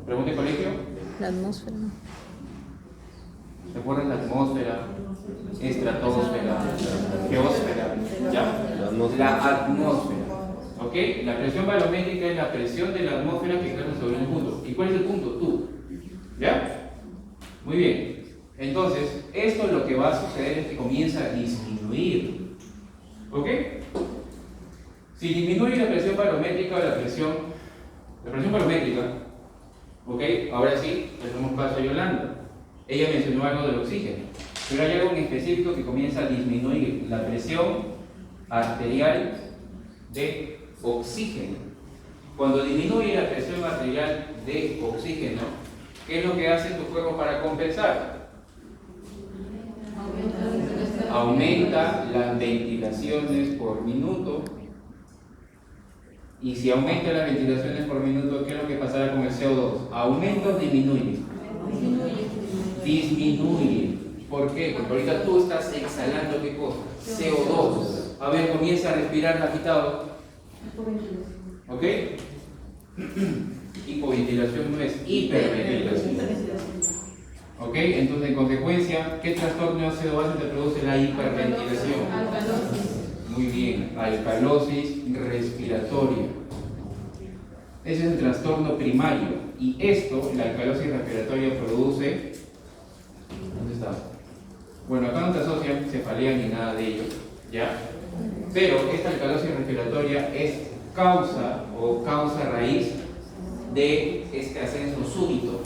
¿Pregunta de colegio? La atmósfera. ¿Se acuerdan la atmósfera? Estratosfera, geósfera, ¿ya? La atmósfera, ¿ok? La presión barométrica es la presión de la atmósfera que ejerce sobre un punto. ¿Y cuál es el punto? Tú, ¿ya? Muy bien. Entonces, esto lo que va a suceder es que comienza a disminuir, ¿ok? Si disminuye la presión barométrica o la presión barométrica, ¿ok? Ahora sí, le damos paso a Yolanda. Ella mencionó algo del oxígeno, pero hay algo en específico que comienza a disminuir la presión arterial de oxígeno. Cuando disminuye la presión arterial de oxígeno, ¿qué es lo que hace tu cuerpo para compensar? Aumenta las ventilaciones por minuto. Y si aumenta las ventilaciones por minuto, ¿qué es lo que pasará con el CO2? ¿Aumenta o disminuye? Disminuye. ¿Por qué? Porque ahorita tú estás exhalando ¿qué cosa? CO2. A ver, comienza a respirar agitado. ¿Ok? Hipoventilación no es hiperventilación. ¿Ok? Entonces, en consecuencia, ¿qué trastorno de ácido base te produce la hiperventilación? Muy bien, alcalosis respiratoria. Ese es el trastorno primario. Y esto, la alcalosis respiratoria, produce. ¿Dónde está? Bueno, acá no te asocian cefalea ni nada de ello, ¿ya? Pero esta alcalosis respiratoria es causa raíz de este ascenso súbito.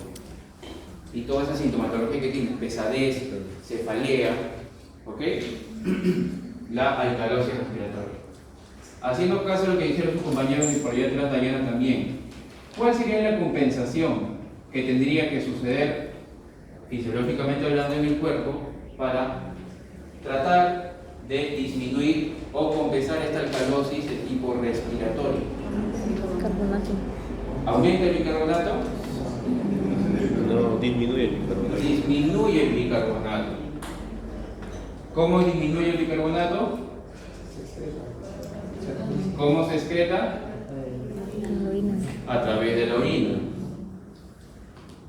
Y toda esa sintomatología que tiene, pesadez, cefalea, ¿ok? La alcalosis respiratoria. Haciendo caso a lo que dijeron sus compañeros y por allá atrás Dayana también, ¿cuál sería la compensación que tendría que suceder fisiológicamente hablando en el cuerpo para tratar de disminuir o compensar esta alcalosis de tipo respiratorio? Carbonato. ¿Aumenta el bicarbonato? No, disminuye el bicarbonato. Disminuye el bicarbonato. ¿Cómo disminuye el bicarbonato? ¿Cómo se excreta? En la orina. A través de la orina.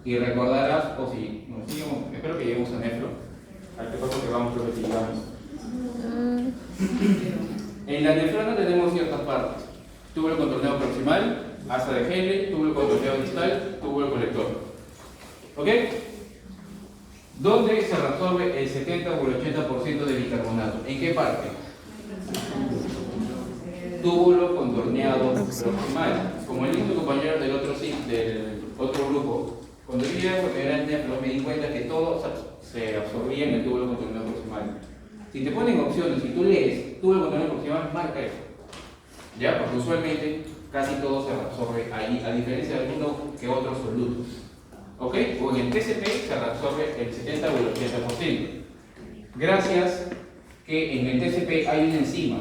Y recordarás, o si no, espero que lleguemos a Nefro. ¿A qué paso que vamos? Creo que sí llegamos. En la nefrona tenemos ciertas partes. Túbulo contorneo proximal, asa de Henle, túbulo contorneo distal, túbulo colector. ¿Ok? ¿Dónde se reabsorbe el 70 o el 80% del bicarbonato? ¿En qué parte? Túbulo contorneado proximal. Como el mismo compañero del otro grupo, cuando yo llegué a enfermedad en nefro me di cuenta que todo se absorbía en el túbulo contorneado proximal. Si te ponen opciones, si tú lees túbulo contorneado proximal, marca eso. ¿Ya? Porque usualmente casi todo se reabsorbe ahí, a diferencia de alguno que otros solutos. ¿Ok? O en el TCP se reabsorbe el 70 o el 80%. Gracias que en el TCP hay una enzima.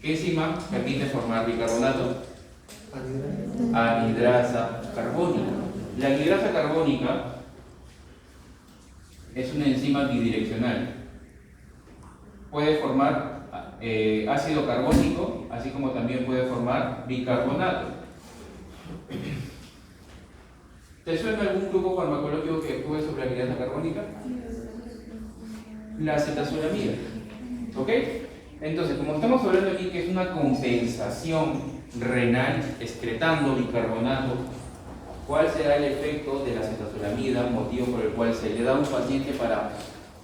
¿Qué enzima permite formar bicarbonato? Anhidrasa carbónica. La anhidrasa carbónica es una enzima bidireccional. Puede formar ácido carbónico, así como también puede formar bicarbonato. ¿Te suena algún grupo farmacológico que actúe sobre la anhidrasa carbónica? La acetazolamida. ¿Ok? Entonces, como estamos hablando aquí que es una compensación renal excretando bicarbonato, ¿cuál será el efecto de la acetazolamida, motivo por el cual se le da a un paciente para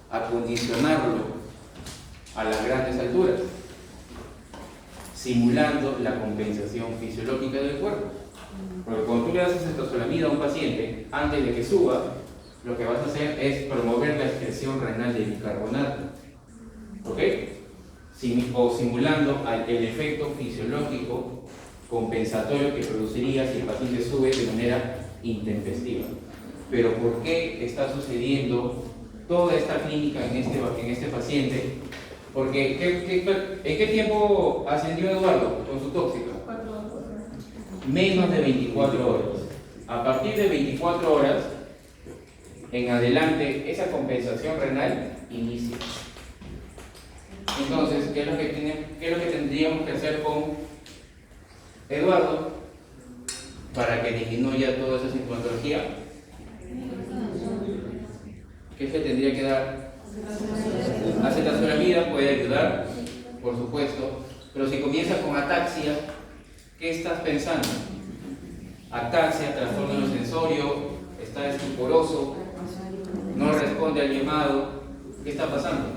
acondicionarlo a las grandes alturas? Simulando la compensación fisiológica del cuerpo. Porque cuando tú le das acetazolamida a un paciente, antes de que suba, lo que vas a hacer es promover la excreción renal de bicarbonato. ¿Ok? O simulando el efecto fisiológico compensatorio que produciría si el paciente sube de manera intempestiva. Pero ¿por qué está sucediendo toda esta clínica en este paciente? Porque ¿en qué tiempo ascendió Eduardo con su tóxica? Menos de 24 horas. A partir de 24 horas en adelante, esa compensación renal inicia. Entonces, ¿qué es lo que tendríamos que hacer con Eduardo para que disminuya toda esa sintomatología? ¿Qué se tendría que dar? Acetazolamida puede ayudar, por supuesto, pero si comienza con ataxia, ¿qué estás pensando? Ataxia, trastorno sensorio, está estuporoso, no responde al llamado. ¿Qué está pasando?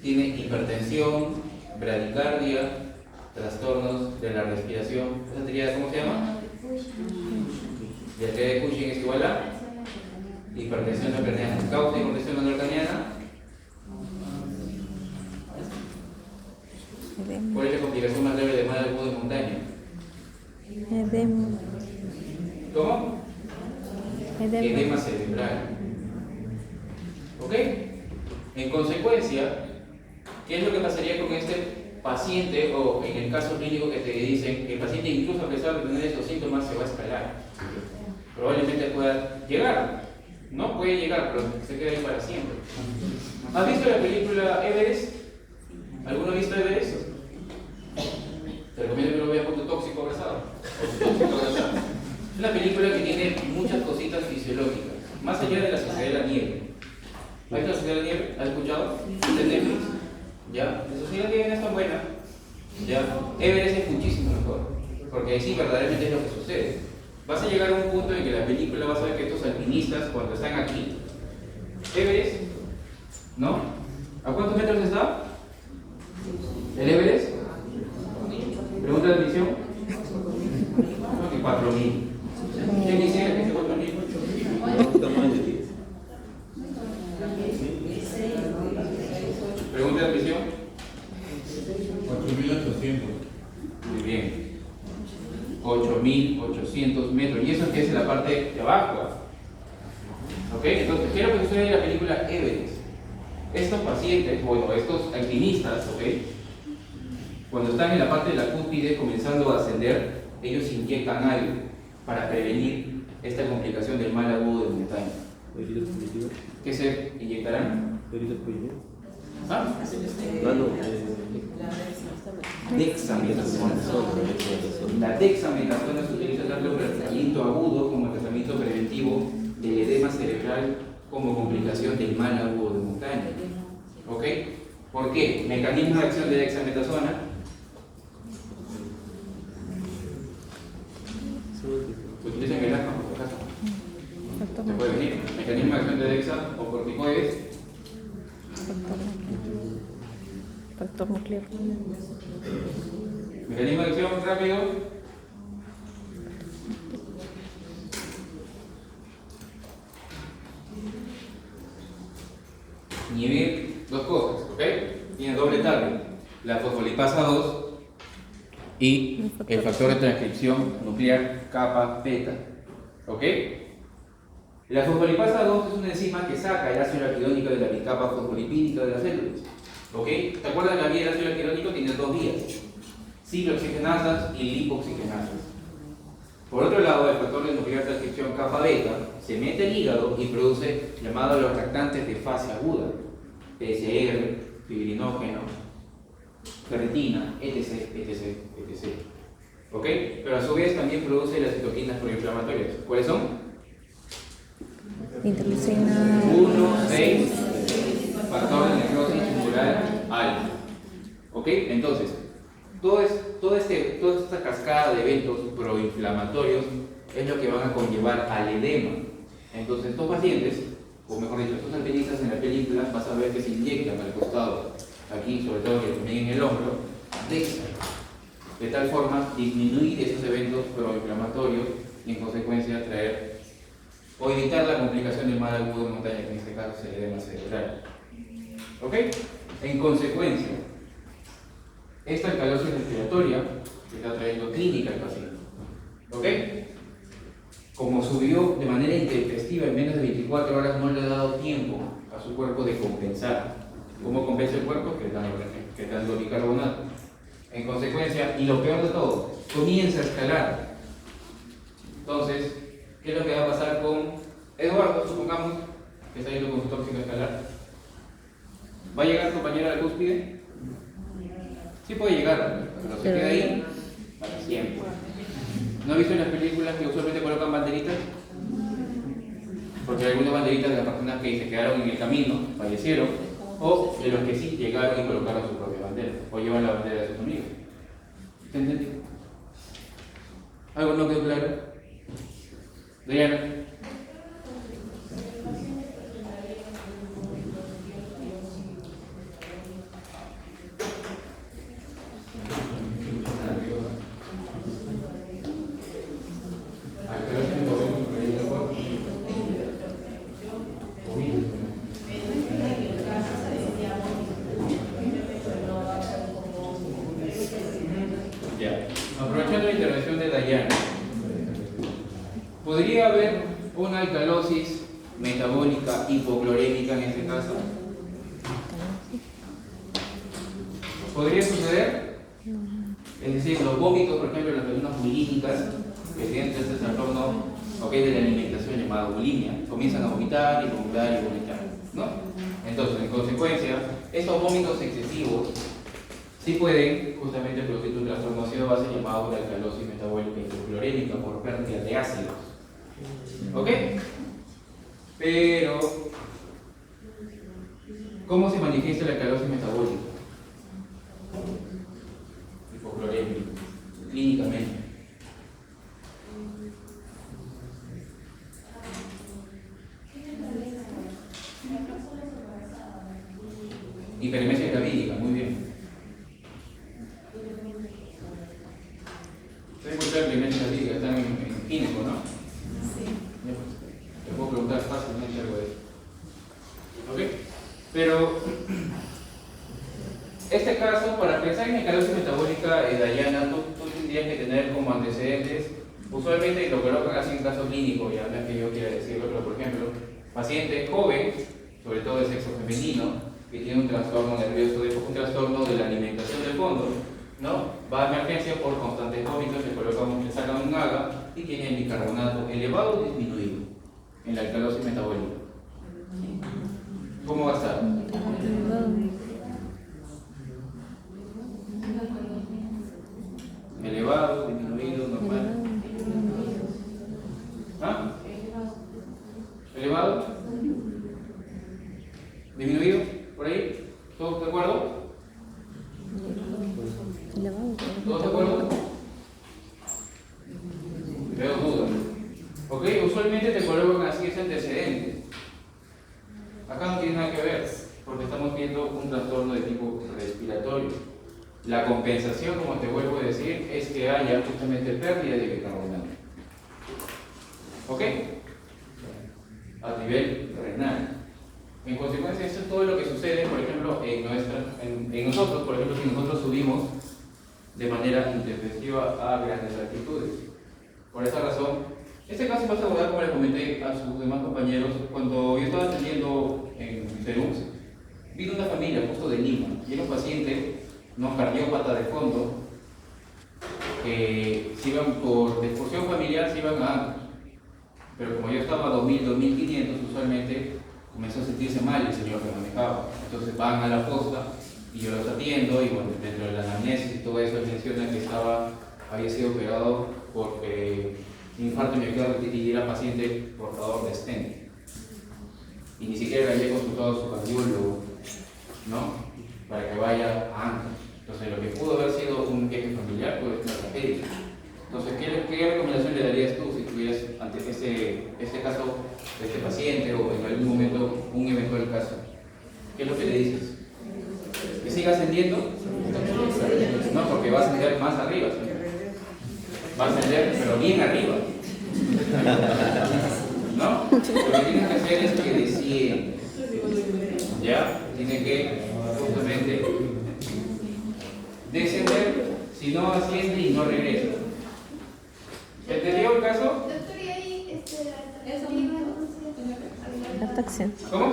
Tiene hipertensión, bradicardia, trastornos de la respiración. ¿Esa tríada cómo se llama? Y el de Cushing es igual a hipertensión intracraniana. Causa de hipertensión intracraniana. ¿Cuál es la complicación más leve de mal agudo de montaña? Edema. ¿Cómo? Edema cerebral. ¿Ok? En consecuencia, ¿qué es lo que pasaría con este paciente? O en el caso clínico que te dicen que el paciente, incluso a pesar de tener estos síntomas, se va a escalar. Probablemente pueda llegar. No puede llegar, pero se queda ahí para siempre. ¿Has visto la película Everest? ¿Alguno ha visto Everest? Te recomiendo que lo veas con tu tóxico abrazado. Es una película que tiene muchas cositas fisiológicas, más allá de la Sociedad de la Nieve. ¿Has visto la Sociedad de la Nieve? ¿Has escuchado? ¿De Netflix? ¿Ya? La Sociedad de la Nieve no es tan buena. ¿Ya? Everest es muchísimo mejor, porque ahí sí verdaderamente es lo que sucede. Vas a llegar a un punto en que la película vas a ver que estos alpinistas, cuando están aquí, Everest, ¿no? ¿A cuántos metros está? ¿El Everest? ¿Pregunta de admisión? Creo que 4.000. ¿Quién quisiera que esté 4.000? ¿Pregunta de admisión? 4.800. Muy bien. 8.800 metros. Y eso es que es la parte de abajo. ¿Ok? Entonces, ¿qué es lo que sucede en la película Everest? Estos pacientes, bueno, estos alpinistas, ¿ok? Cuando están en la parte de la cúspide comenzando a ascender, ellos inyectan algo para prevenir esta complicación del mal agudo de montaña. ¿Qué se inyectarán? ¿Ah? Dexametasona. La dexametasona se utiliza tanto para el tratamiento agudo como el tratamiento preventivo del edema cerebral como complicación del mal agudo de montaña. ¿Ok? ¿Por qué? Mecanismo de acción de dexametasona. Utilizan el asma. reacción de DEXA o corticoides. Factor nuclear. Mecanismo de acción rápido. Inhibir dos cosas, ¿ok? Tiene doble target. La fosfolipasa 2 y el factor de transcripción nuclear kappa beta, ¿ok? La fosfolipasa 2 es una enzima que saca el ácido araquidónico de la bicapa fosfolipídica de las células, ¿ok? ¿Te acuerdas que la vía del ácido araquidónico tiene dos vías? Ciclooxigenasas y lipoxigenasas. Por otro lado, el factor de nuclear transcripción kappa beta se mete al hígado y produce llamados los reactantes de fase aguda, PCR, fibrinógeno, ferritina, etc, etc, etc. ¿Ok? Pero a su vez también produce las citoquinas proinflamatorias. ¿Cuáles son? Interleucina 1, 6, factor de necrosis tumoral alfa. ¿Ok? Entonces, toda esta cascada de eventos proinflamatorios es lo que van a conllevar al edema. Entonces, estos pacientes, o mejor dicho, estos alpinistas en la película, vas a ver que se inyectan al costado, aquí, sobre todo que también en el hombro, DEXA, de tal forma disminuir esos eventos proinflamatorios y en consecuencia traer o evitar la complicación del mal agudo de montaña, que en este caso es el edema cerebral. ¿Ok? En consecuencia, esta alcalosis respiratoria que está trayendo clínica al paciente. ¿Ok? Como subió de manera intempestiva en menos de 24 horas, no le ha dado tiempo a su cuerpo de compensar. ¿Cómo compensa el cuerpo? Que dando bicarbonato. En consecuencia, y lo peor de todo, comienza a escalar. Entonces, ¿qué es lo que va a pasar con Eduardo? Supongamos que está yendo con su tóxico escalar. ¿Va a llegar compañera a la cúspide? Sí puede llegar, pero se queda ahí para siempre. ¿No has visto en las películas que usualmente colocan banderitas? Porque hay algunas banderitas de las personas que se quedaron en el camino, fallecieron, o de los que sí llegaron y colocaron su propia bandera, o llevan la bandera de sus amigos. ¿Se entendió? ¿Algo no quedó claro? Diana. Ya. Aprovechando la intervención de Dayana, ¿podría haber una alcalosis metabólica hipoclorémica en este caso? ¿Podría suceder? Es decir, los vómitos, por ejemplo, las personas bulímicas que tienen este trastorno de la alimentación llamado bulimia, comienzan a vomitar y vomitar y vomitar, ¿no? Entonces, en consecuencia, estos vómitos excesivos sí pueden justamente producir un trastorno ácido base llamado la alcalosis metabólica hipoclorémica por pérdida de ácidos. ¿Ok? Pero, ¿cómo se manifiesta la alcalosis metabólica hipoclorémica clínicamente? Hiperemesia gravídica, muy bien. Ustedes escuchan hiperemesia gravídica, están en gineco, ¿no? Sí. Te puedo preguntar fácilmente algo de eso. ¿Ok? Pero, este caso, para pensar en alcalosis metabólica, Dayana, tú tendrías que tener como antecedentes, usualmente lo colocan así en caso clínico, ya no es que yo quiera decirlo, pero por ejemplo, paciente joven, sobre todo de sexo femenino, que tiene un trastorno nervioso, un trastorno de la alimentación del fondo, ¿no? Va a emergencia por constantes vómitos, le sacan un AGA y tiene el bicarbonato elevado o disminuido en la alcalosis metabólica. ¿Cómo va a estar? Elevado, disminuido, normal. ¿Ah? ¿Elevado? ¿Disminuido? ¿Por ahí? ¿Todos de acuerdo? ¿Todos de acuerdo? Veo dudas. Ok, usualmente te colocan así ese antecedente. Acá no tiene nada que ver, porque estamos viendo un trastorno de tipo respiratorio. La compensación, como te vuelvo a decir, es que haya justamente pérdida de bicarbonato. ¿Ok? A nivel renal. En consecuencia, esto es todo lo que sucede, por ejemplo, en nosotros, por ejemplo, si nosotros subimos de manera intempestiva a grandes altitudes. Por esa razón, este caso pasa a abordar, como les comenté a sus demás compañeros, cuando yo estaba atendiendo en Perú, vino una familia justo de Lima, y era un paciente, no cardiópata de fondo, que se iban por excursión familiar, se iban a Ancash. Pero como yo estaba a 2000, 2500, usualmente comenzó a sentirse mal el señor que manejaba. Entonces van a la costa y yo los atiendo, y bueno, dentro de la anamnesis y todo eso, él menciona que había sido operado por infarto miocardio y era paciente portador de stent. Y ni siquiera le había consultado a su cardiólogo, ¿no? Para que vaya a Ancash. Entonces, lo que pudo haber sido un viaje familiar puede ser una tragedia. Entonces, ¿qué recomendación le darías tú si tuvieras ante este caso de este paciente o en algún momento un eventual caso? ¿Qué es lo que le dices? ¿Que siga ascendiendo? No, porque va a ascender más arriba. ¿Sí? Va a ascender, pero bien arriba. ¿No? Lo que tienes que hacer es que descienda. ¿Ya? Tiene que justamente descender, si no asciende y no regresa. ¿Entendió el caso? Doctor, ¿y ahí Ataxia. ¿Cómo?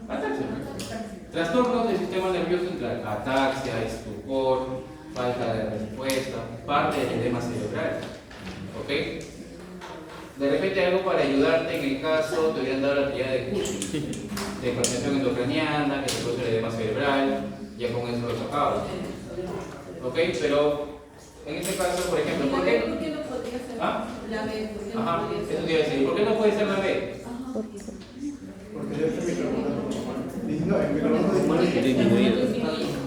Ataxia. Trastornos del sistema nervioso central. Ataxia, estupor, falta de respuesta, parte del edema cerebral. ¿Ok? De repente algo para ayudarte en el caso, te voy a dar la actividad de Cushing, de hipertensión endocraniana, que se produce el edema cerebral, ya con eso lo sacamos. ¿Ok? Pero en este caso, por ejemplo, ¿por qué? ¿Por qué no podría ser ¿Ah? la B? ¿Por qué no Ajá, podría eso ser? te iba a decir. ¿Por qué no puede ser la B? Porque ya está el bicarbonato Disminuido.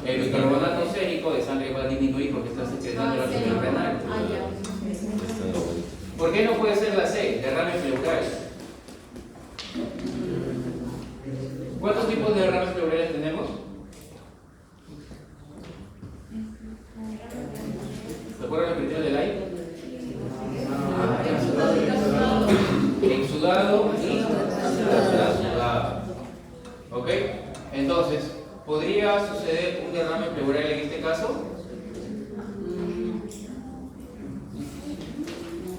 El bicarbonato sérico de sangre va a disminuir porque está secretando la sangre renal. ¿Por qué no puede ser la C? Derrame pleural. ¿Cuántos tipos de derrames pleurales tenemos? ¿Se acuerdan el criterio del aire? Exudado y trasudado. ¿Ok? Entonces, ¿podría suceder un derrame pleural en este caso?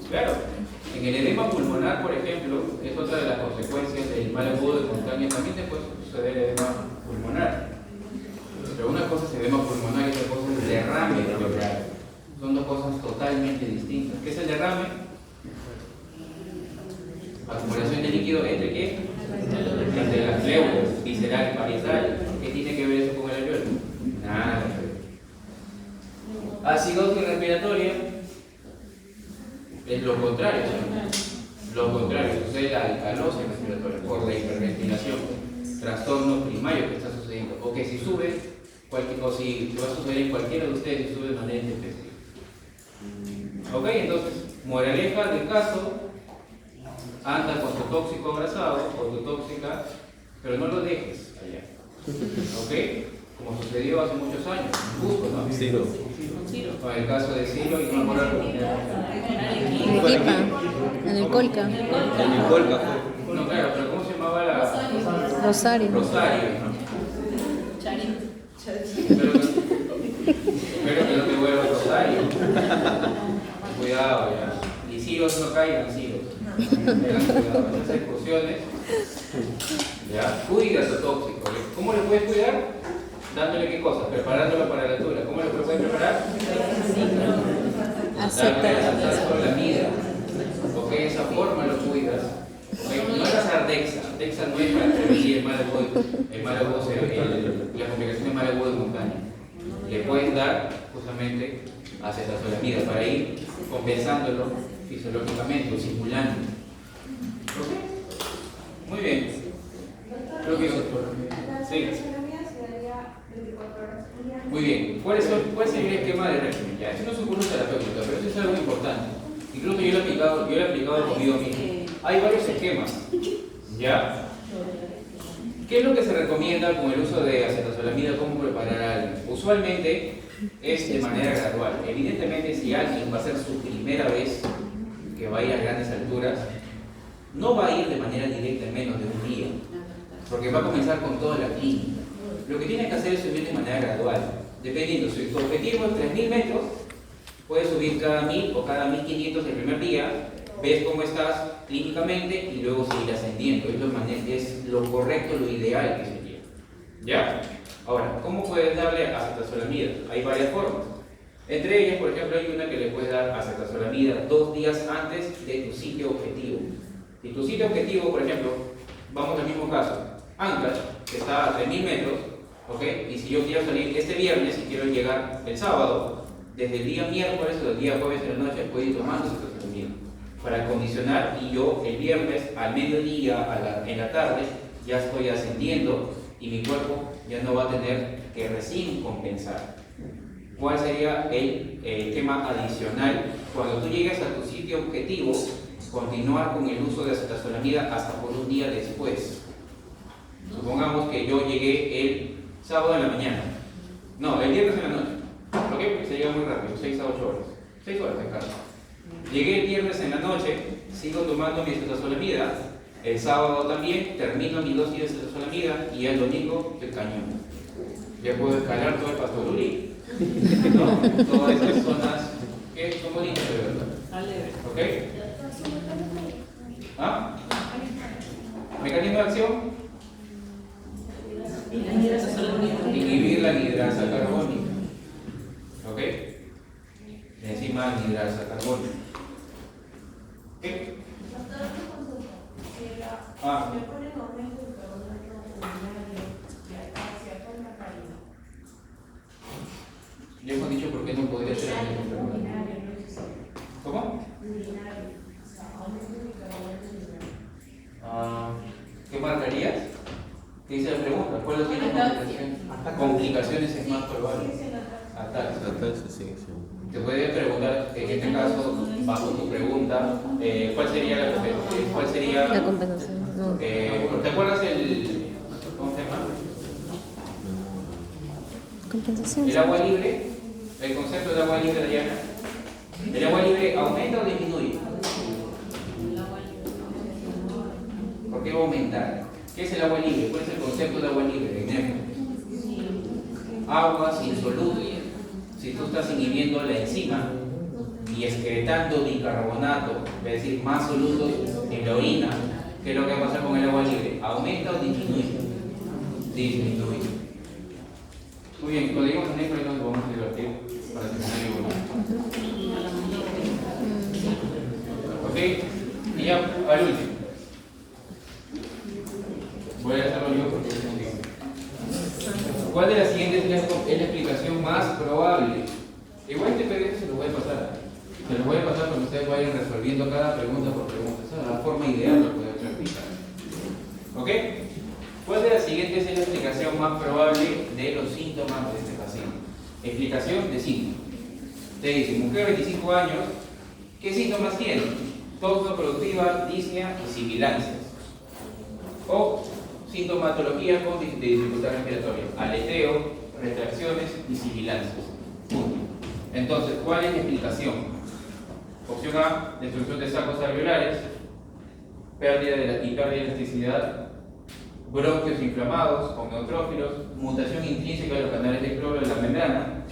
Claro. En el edema pulmonar, por ejemplo, es otra de las consecuencias del mal agudo de montaña. También te puede suceder edema pulmonar. Pero una cosa es edema pulmonar y otra cosa es derrame pleural. Son dos cosas totalmente distintas. ¿Qué es el derrame? Acumulación de líquido entre qué? Entre las pleuras, visceral y parietal. ¿Qué tiene que ver eso con el alveolo? Nada. Acidosis respiratoria es lo contrario. Lo contrario, sucede la alcalosis respiratoria por la hiperventilación. Trastorno primario que está sucediendo. O que si sube, o si va a suceder en cualquiera de ustedes, si sube de manera intempestiva. Ok, entonces, moraleja del caso, anda con tu tóxico abrazado o tu tóxica, pero no lo dejes allá. Ok, como sucedió hace muchos años, en Cusco, ¿no? Ciro. Con el caso de Ciro y no me acuerdo cómo se llama. En Arequipa, en el Colca. En el Colca fue. No, claro, pero ¿cómo se llamaba la? Rosario. Rosario, ¿no? Espero que no te vuelva Rosario. Cuidado ya. Y Ciros no caigan, Ciros. Tengan cuidado en esas excursiones. Ya, cuida tu tóxico. ¿Cómo le puedes cuidar? Dándole qué cosas, preparándolo para la altura. ¿Cómo lo puedes preparar? Acepta. Sobre la mida. Ok, de esa forma lo cuidas. Okay. No es hacer Dexa. Dexa no es para prevenir el mal agudo, la complicación del mal agudo de montaña. Le puedes dar justamente acetazolamida para ir compensándolo fisiológicamente o simulando. ¿Ok? Muy bien. Creo que sí. Muy bien. ¿Cuál sería el esquema de régimen? Ya, eso no es un curso terapéutico, pero eso es algo importante. Incluso yo lo he aplicado conmigo mismo. Hay varios esquemas. ¿Ya? ¿Qué es lo que se recomienda con el uso de acetazolamida? ¿Cómo preparar a alguien? Usualmente es de manera gradual. Evidentemente, si alguien va a ser su primera vez que va a ir a grandes alturas, no va a ir de manera directa en menos de un día, porque va a comenzar con toda la clínica. Lo que tiene que hacer es subir de manera gradual. Dependiendo, si tu objetivo es 3.000 metros, puedes subir cada 1.000 o cada 1.500 el primer día, ves cómo estás clínicamente y luego seguir ascendiendo. Es lo correcto, lo ideal que sería. ¿Ya? Ahora, ¿cómo puedes darle acetazolamida? Hay varias formas. Entre ellas, por ejemplo, hay una que le puedes dar acetazolamida 2 días antes de tu sitio objetivo. Si tu sitio objetivo, por ejemplo, vamos al mismo caso, Ancash, que está a 3.000 metros, ¿ok? Y si yo quiero salir este viernes y quiero llegar el sábado, desde el día miércoles o el día jueves en la noche puedo ir tomando acetazolamida para condicionar, y yo el viernes al mediodía, en la tarde, ya estoy ascendiendo y mi cuerpo ya no va a tener que recién compensar. ¿Cuál sería el tema adicional? Cuando tú llegues a tu sitio objetivo, continuar con el uso de acetazolamida hasta por un día después. Supongamos que yo llegué el sábado en la mañana. No, el viernes en la noche. ¿Por qué? Porque se llega muy rápido, 6 a 8 horas. 6 horas en casa. Llegué el viernes en la noche, sigo tomando mi acetazolamida. El sábado también termino mi dosis de acetazolamida y el domingo el cañón. Ya puedo escalar todo el Pastorulí, ¿no? Todas esas zonas que son bonitas de verdad. ¿Ok? ¿Ah? ¿Mecanismo de acción? Inhibir la anhidrasa carbónica. ¿Ok? Enzima anhidrasa carbónica. ¿Qué? Ah. Ya hemos dicho por qué no podría ser el mismo. ¿Cómo? ¿Qué marcarías? ¿Qué dice la pregunta? ¿Cuáles son las complicaciones? Complicaciones es más probable. Ataques. Sí, sí. Te puede preguntar, en este caso, bajo tu pregunta, ¿cuál sería La compensación. No. ¿te acuerdas cómo se llama? Compensación. El agua libre, el concepto de agua libre, Dayana. ¿El agua libre aumenta o disminuye? ¿Por qué va a aumentar? ¿Qué es el agua libre? ¿Cuál es el concepto de agua libre? Aguas insolubles. Si tú estás inhibiendo la enzima y excretando bicarbonato, es decir, más solutos en la orina, ¿qué es lo que va a pasar con el agua libre? ¿Aumenta o disminuye? Disminuye. Muy bien, cuando lleguemos a Néstor nos vamos a divertir para terminar el volumen. ¿Ok? Y ya, al último. Voy a hacerlo yo porque es un día. ¿Cuál de las siguientes es la explicación más probable? Igual este PDF se lo voy a pasar. Se lo voy a pasar cuando ustedes vayan resolviendo cada pregunta por pregunta. Esa es la forma ideal de poder explicar. ¿Ok? ¿Cuál de las siguientes es la explicación más probable de los síntomas de este paciente? Explicación de síntomas. Te dice, mujer de 25 años, ¿qué síntomas tiene? Tos no productiva, disnea y sibilancias. O sintomatología con dificultad respiratoria, aleteo, retracciones y sibilancias. Punto. Entonces, ¿cuál es la explicación? Opción A, destrucción de sacos alveolares, pérdida de elasticidad, bronquios inflamados con neutrófilos, mutación intrínseca de los canales de cloro de la membrana,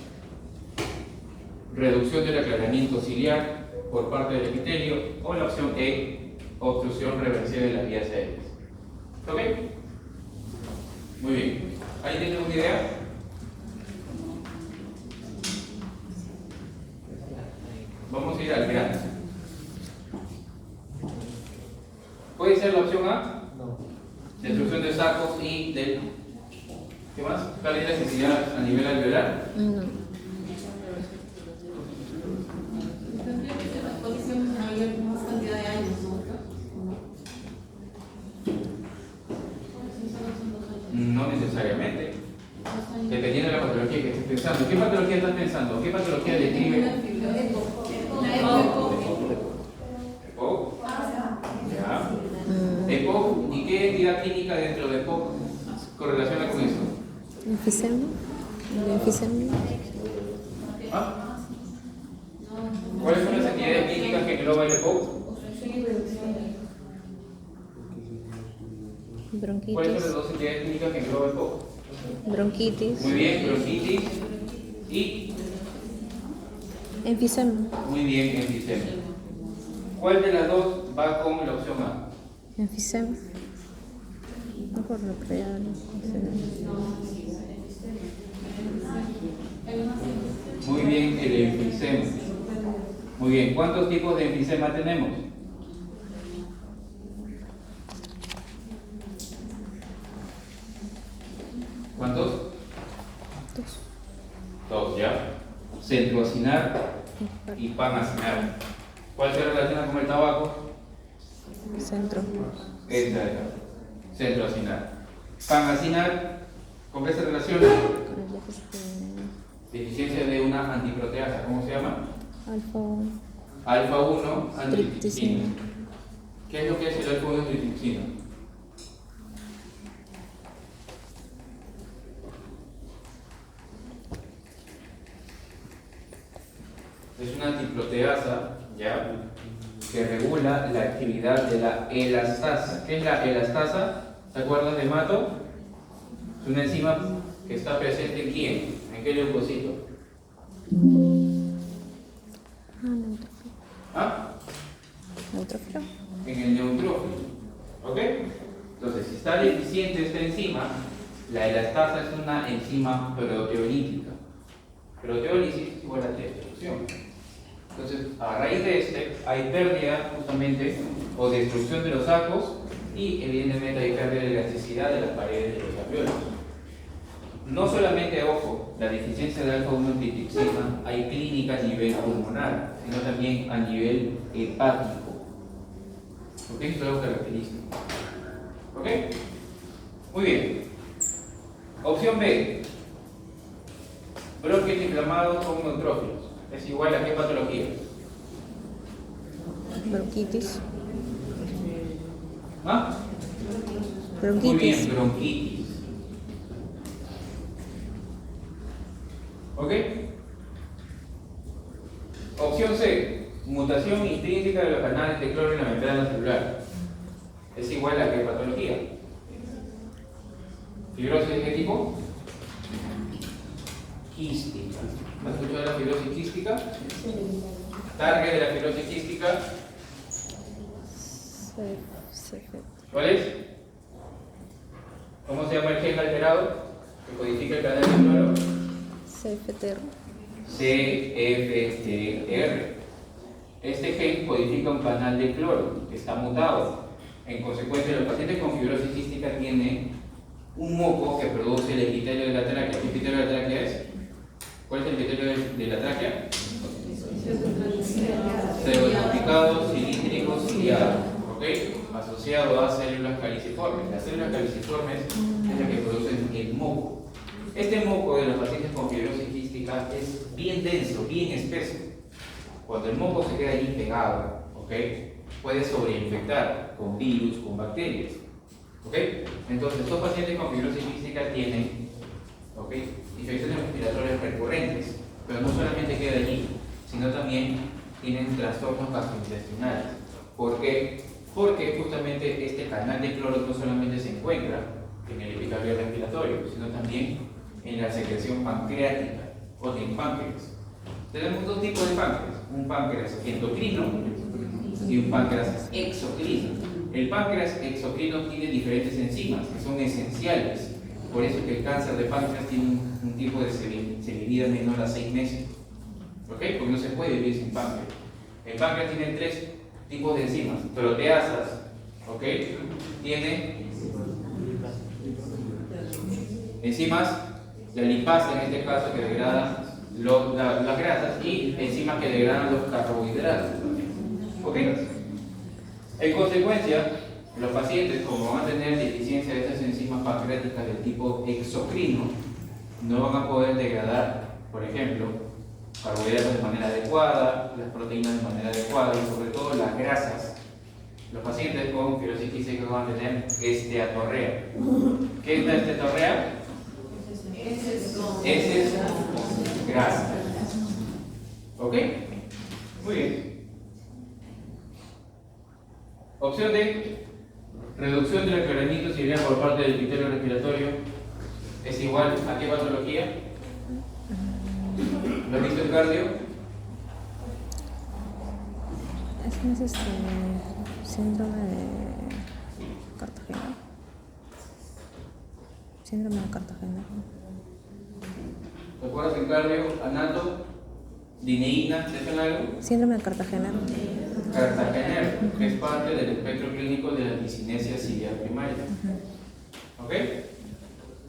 reducción del aclaramiento ciliar por parte del epitelio, o la opción E, obstrucción reversible de las vías aéreas. ¿Ok? Muy bien. ¿Alguien tiene alguna idea? Vamos a ir al grano. ¿Puede ser la opción A? No. Destrucción de sacos y del... ¿Qué más? ¿Pérdida de elasticidad a nivel alveolar? No. No necesariamente. Dependiendo de la patología que estés pensando. ¿Qué patología estás pensando? ¿Qué patología describe? EPOC. Ya. EPOC. ¿Y qué entidad clínica dentro de EPOC? correlaciona con eso? Enfisema. El enfisema. ¿Ah? ¿Cuáles son las actividades clínicas que engloba el EPOC? ¿Cuáles son las Bronquitis. dos actividades clínicas que engloba el EPOC? Bronquitis. Muy bien, bronquitis y Enfisema. muy bien, enfisema. ¿Cuál de las dos va con la opción A? Enfisema. No por lo creado. Muy bien, el enfisema. Muy bien, ¿cuántos tipos de enfisema tenemos? ¿Cuántos? Dos, ¿ya? Centroacinar y panacinar. ¿Cuál se relaciona con el tabaco? Centro. Esta es la centroacinar. Panacinar, ¿con qué se relaciona? Con el déficit Deficiencia de una antiproteasa, ¿cómo se llama? de alfa 1. Alfa 1 antitripsina. Tripticina. ¿Qué es lo que es el alfa 1 antitripsina? Es una antiproteasa, ¿ya? Que regula la actividad de la elastasa. ¿Qué es la elastasa? ¿Se acuerdan de Mato? Es una enzima que está presente en quién? ¿En qué leucocito? Neutrófilo. ¿Ah? Neutrófilo. En el neutrófilo. ¿Ok? Entonces, si está deficiente esta enzima, la elastasa es una enzima proteolítica. Proteólisis es igual a destrucción. Entonces, a raíz de este, hay pérdida justamente o destrucción de los sacos y evidentemente hay pérdida de elasticidad de las paredes de los alveolos. No solamente, ojo, la deficiencia de alfa-1 antitripsina hay clínica a nivel pulmonar, sino también a nivel hepático. ¿Ok? Esto es algo característico. ¿Ok? Muy bien. Opción B. Bronquios inflamados con neutrófilos. ¿Es igual a qué patología? Bronquitis. ¿Ah? Muy Bronquitis. bien, bronquitis. ¿Ok? Opción C. Mutación intrínseca de los canales de cloro en la membrana celular. ¿Es igual a qué patología? ¿Fibrosis de qué tipo? Quística. ¿Has escuchado de la fibrosis quística? Target de la fibrosis quística. ¿Cuál es? ¿Cómo se llama el gen alterado que codifica el canal de cloro? CFTR. CFTR. Este gen codifica un canal de cloro que está mutado. En consecuencia, los pacientes con fibrosis quística tienen un moco que produce el epitelio de la tráquea. ¿Qué epitelio de la tráquea es? ¿Cuál es el epitelio de la tráquea? Pseudoramificado, cilíndrico, ciliado, ¿ok? Asociado a células caliciformes. Las células caliciformes es las que producen el moco. Este moco de los pacientes con fibrosis quística es bien denso, bien espeso. Cuando el moco se queda ahí pegado, ¿ok? Puede sobreinfectar con virus, con bacterias, ¿ok? Entonces, estos pacientes con fibrosis quística tienen, ¿ok?, infecciones respiratorias recurrentes, pero no solamente queda allí, sino también tienen trastornos gastrointestinales. ¿Por qué? Porque justamente este canal de cloro no solamente se encuentra en el epitelio respiratorio, sino también en la secreción pancreática o del páncreas. Tenemos dos tipos de páncreas, un páncreas endocrino y un páncreas exocrino. El páncreas exocrino tiene diferentes enzimas que son esenciales. Por eso que el cáncer de páncreas tiene un tipo de semivida menor a 6 meses. ¿Ok? Porque no se puede vivir sin páncreas. El páncreas tiene 3 tipos de enzimas. Proteasas, ¿ok? Tiene enzimas, la lipasa en este caso que degrada las grasas y enzimas que degradan los carbohidratos. ¿Ok? En consecuencia, los pacientes, como van a tener deficiencia de estas enzimas pancreáticas del tipo exocrino, no van a poder degradar, por ejemplo, carbohidratos de manera adecuada, las proteínas de manera adecuada y sobre todo las grasas Los pacientes con fibrosis quística van a tener esteatorrea. ¿Qué es la esteatorrea? Heces grasa. ¿Ok? Muy bien. Opción D, reducción del aclaramiento ciliar por parte del epitelio respiratorio es igual a qué patología? ¿Lo has visto el cardio? Ese es síndrome de Cartagena. Síndrome de Cartagena. ¿Te acuerdas el cardio? Anato, dineína, ¿te suena algo? Síndrome de Cartagena. Cartagener, que es parte del espectro clínico de la disinesia ciliar primaria. ¿Ok?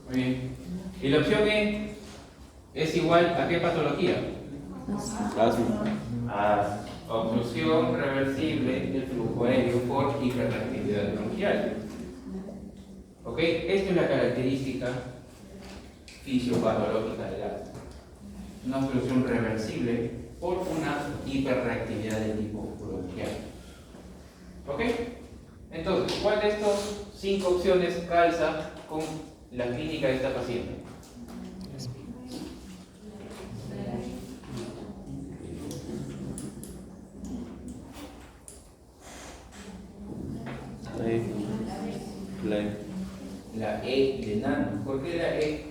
Muy bien. Y la opción E es igual a qué patología? Asma. Obstrucción reversible del flujo aéreo por hiperreactividad bronquial. ¿Ok? Esta es la característica fisiopatológica del asma. Una obstrucción reversible por una hiperreactividad de tipo bronquial. ¿Ok? Entonces, ¿cuál de estas 5 opciones calza con la clínica de esta paciente? La E de nano. ¿Por qué la E?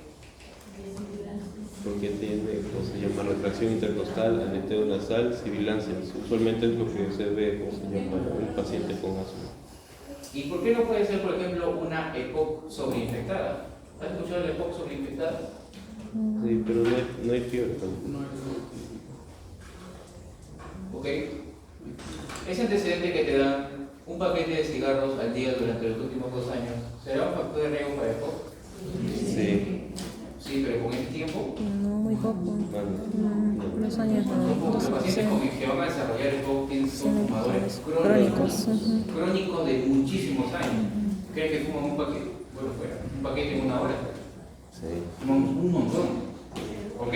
Porque tiene, ¿cómo se llama? Retracción intercostal, aleteo nasal, sibilancia. Usualmente es lo que se ve, ¿cómo se llama? Un paciente con asma. ¿Y por qué no puede ser, por ejemplo, una EPOC sobreinfectada? ¿Has escuchado la EPOC sobreinfectada? Sí, pero no hay fiebre tampoco. ¿Ok? Ese antecedente que te dan un paquete de cigarros al día durante los últimos 2 años, ¿será un factor de riesgo para EPOC? Sí. Sí, pero con el tiempo. No, muy poco. Los años no. Los pacientes con que van a desarrollar EPOC son fumadores crónicos. crónicos de muchísimos años. ¿Creen que fuman un paquete? Bueno, fuera. Un paquete en 1 hora. Sí. Fuman un montón. ¿Ok?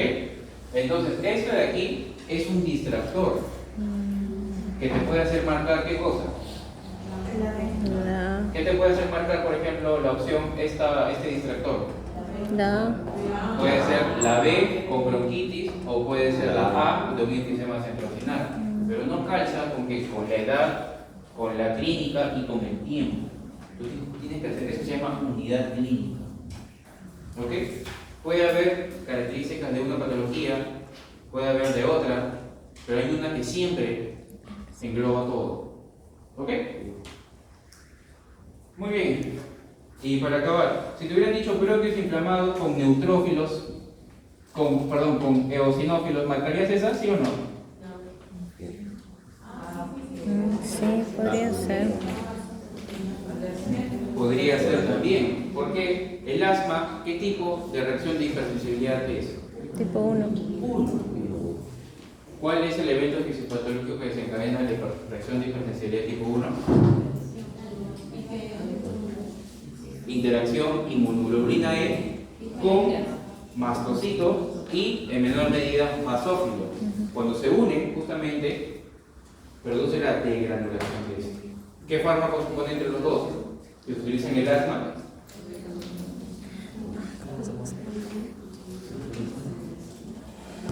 Entonces, esto de aquí es un distractor que te puede hacer marcar qué cosa. ¿Qué te puede hacer marcar, por ejemplo, la opción este distractor? Puede ser la B con bronquitis o puede ser la A de un enfisema centrocinal, pero no calza con la edad, con la clínica y con el tiempo. Tú tienes que hacer eso, se llama unidad clínica. ¿Ok? Puede haber características de una patología, puede haber de otra, pero hay una que siempre engloba todo. ¿Ok? Muy bien. Y para acabar, si te hubieran dicho bronquios inflamados con neutrófilos, con eosinófilos, ¿marcarías esa, sí o no? Sí, podría ser. Podría ser también, porque el asma, ¿qué tipo de reacción de hipersensibilidad es? Tipo 1. ¿Cuál es el evento fisiopatológico que desencadena la reacción de hipersensibilidad tipo 1? Interacción inmunoglobulina E con mastocito y en menor medida basófilo. Cuando se unen, justamente produce la degranulación de este. ¿Qué fármacos componen entre los dos? Que se utilizan en el asma.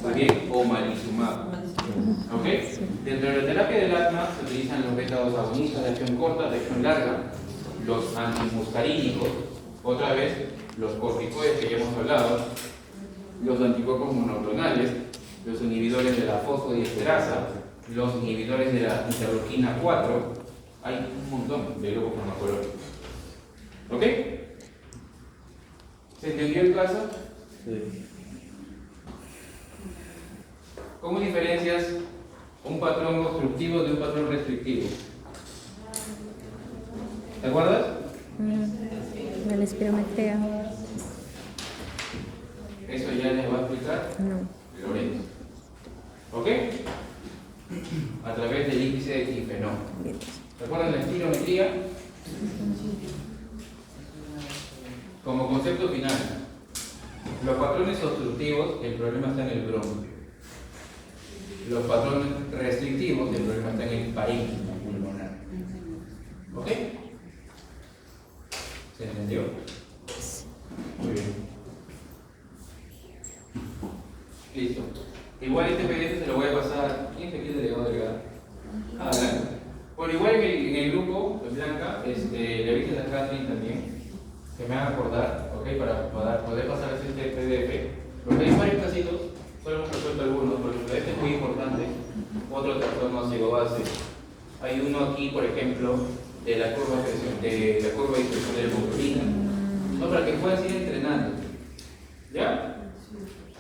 Muy bien, omalizumab. ¿Ok? Dentro de la terapia del asma se utilizan los beta-2 agonistas de acción corta, de acción larga, los antimuscarínicos, otra vez los corticoides que ya hemos hablado, los anticuerpos monoclonales, los inhibidores de la fosfodiesterasa, los inhibidores de la interleuquina 4, hay un montón de grupos farmacológicos. ¿Ok? ¿Se entendió el caso? Sí. ¿Cómo diferencias un patrón obstructivo de un patrón restrictivo? ¿Te acuerdas? De la espirometría. Eso ya les va a explicar No. Lorenzo. ¿Ok? A través del índice de Tifenol. ¿Recuerdan la espirometría? Como concepto final, los patrones obstructivos, el problema está en el bronquio. Los patrones restrictivos, el problema está en el parénquima pulmonar. ¿Entendió? Muy bien. Listo. Igual este PDF se lo voy a pasar. ¿Quién es aquí el delegado delegado? Ah, Blanca. Bueno, igual en el grupo, pues Blanca, le avisas a Catherine también, que me haga acordar, ¿ok? Para poder pasar este PDF. Porque hay varios casitos, solo hemos resuelto algunos, porque este es muy importante. Otro trastorno psicobase. Hay uno aquí, por ejemplo, de la curva de dispersión de la hemoglobina. No, para que puedas ir entrenando. ¿Ya?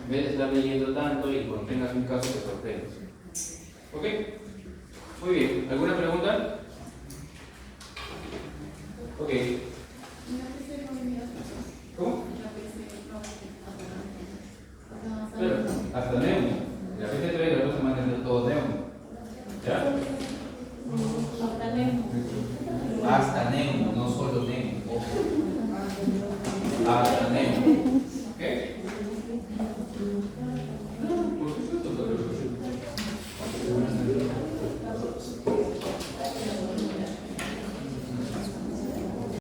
En vez de estar leyendo tanto y cuando tengas un caso te sorprendes. ¿Ok? Muy bien. ¿Alguna pregunta? Ok. ¿Cómo? Claro, hasta Neumo. La gente trae la cosa más de todo Neumo. ¿Ya? Hasta Neumo, no solo Neumo. Hasta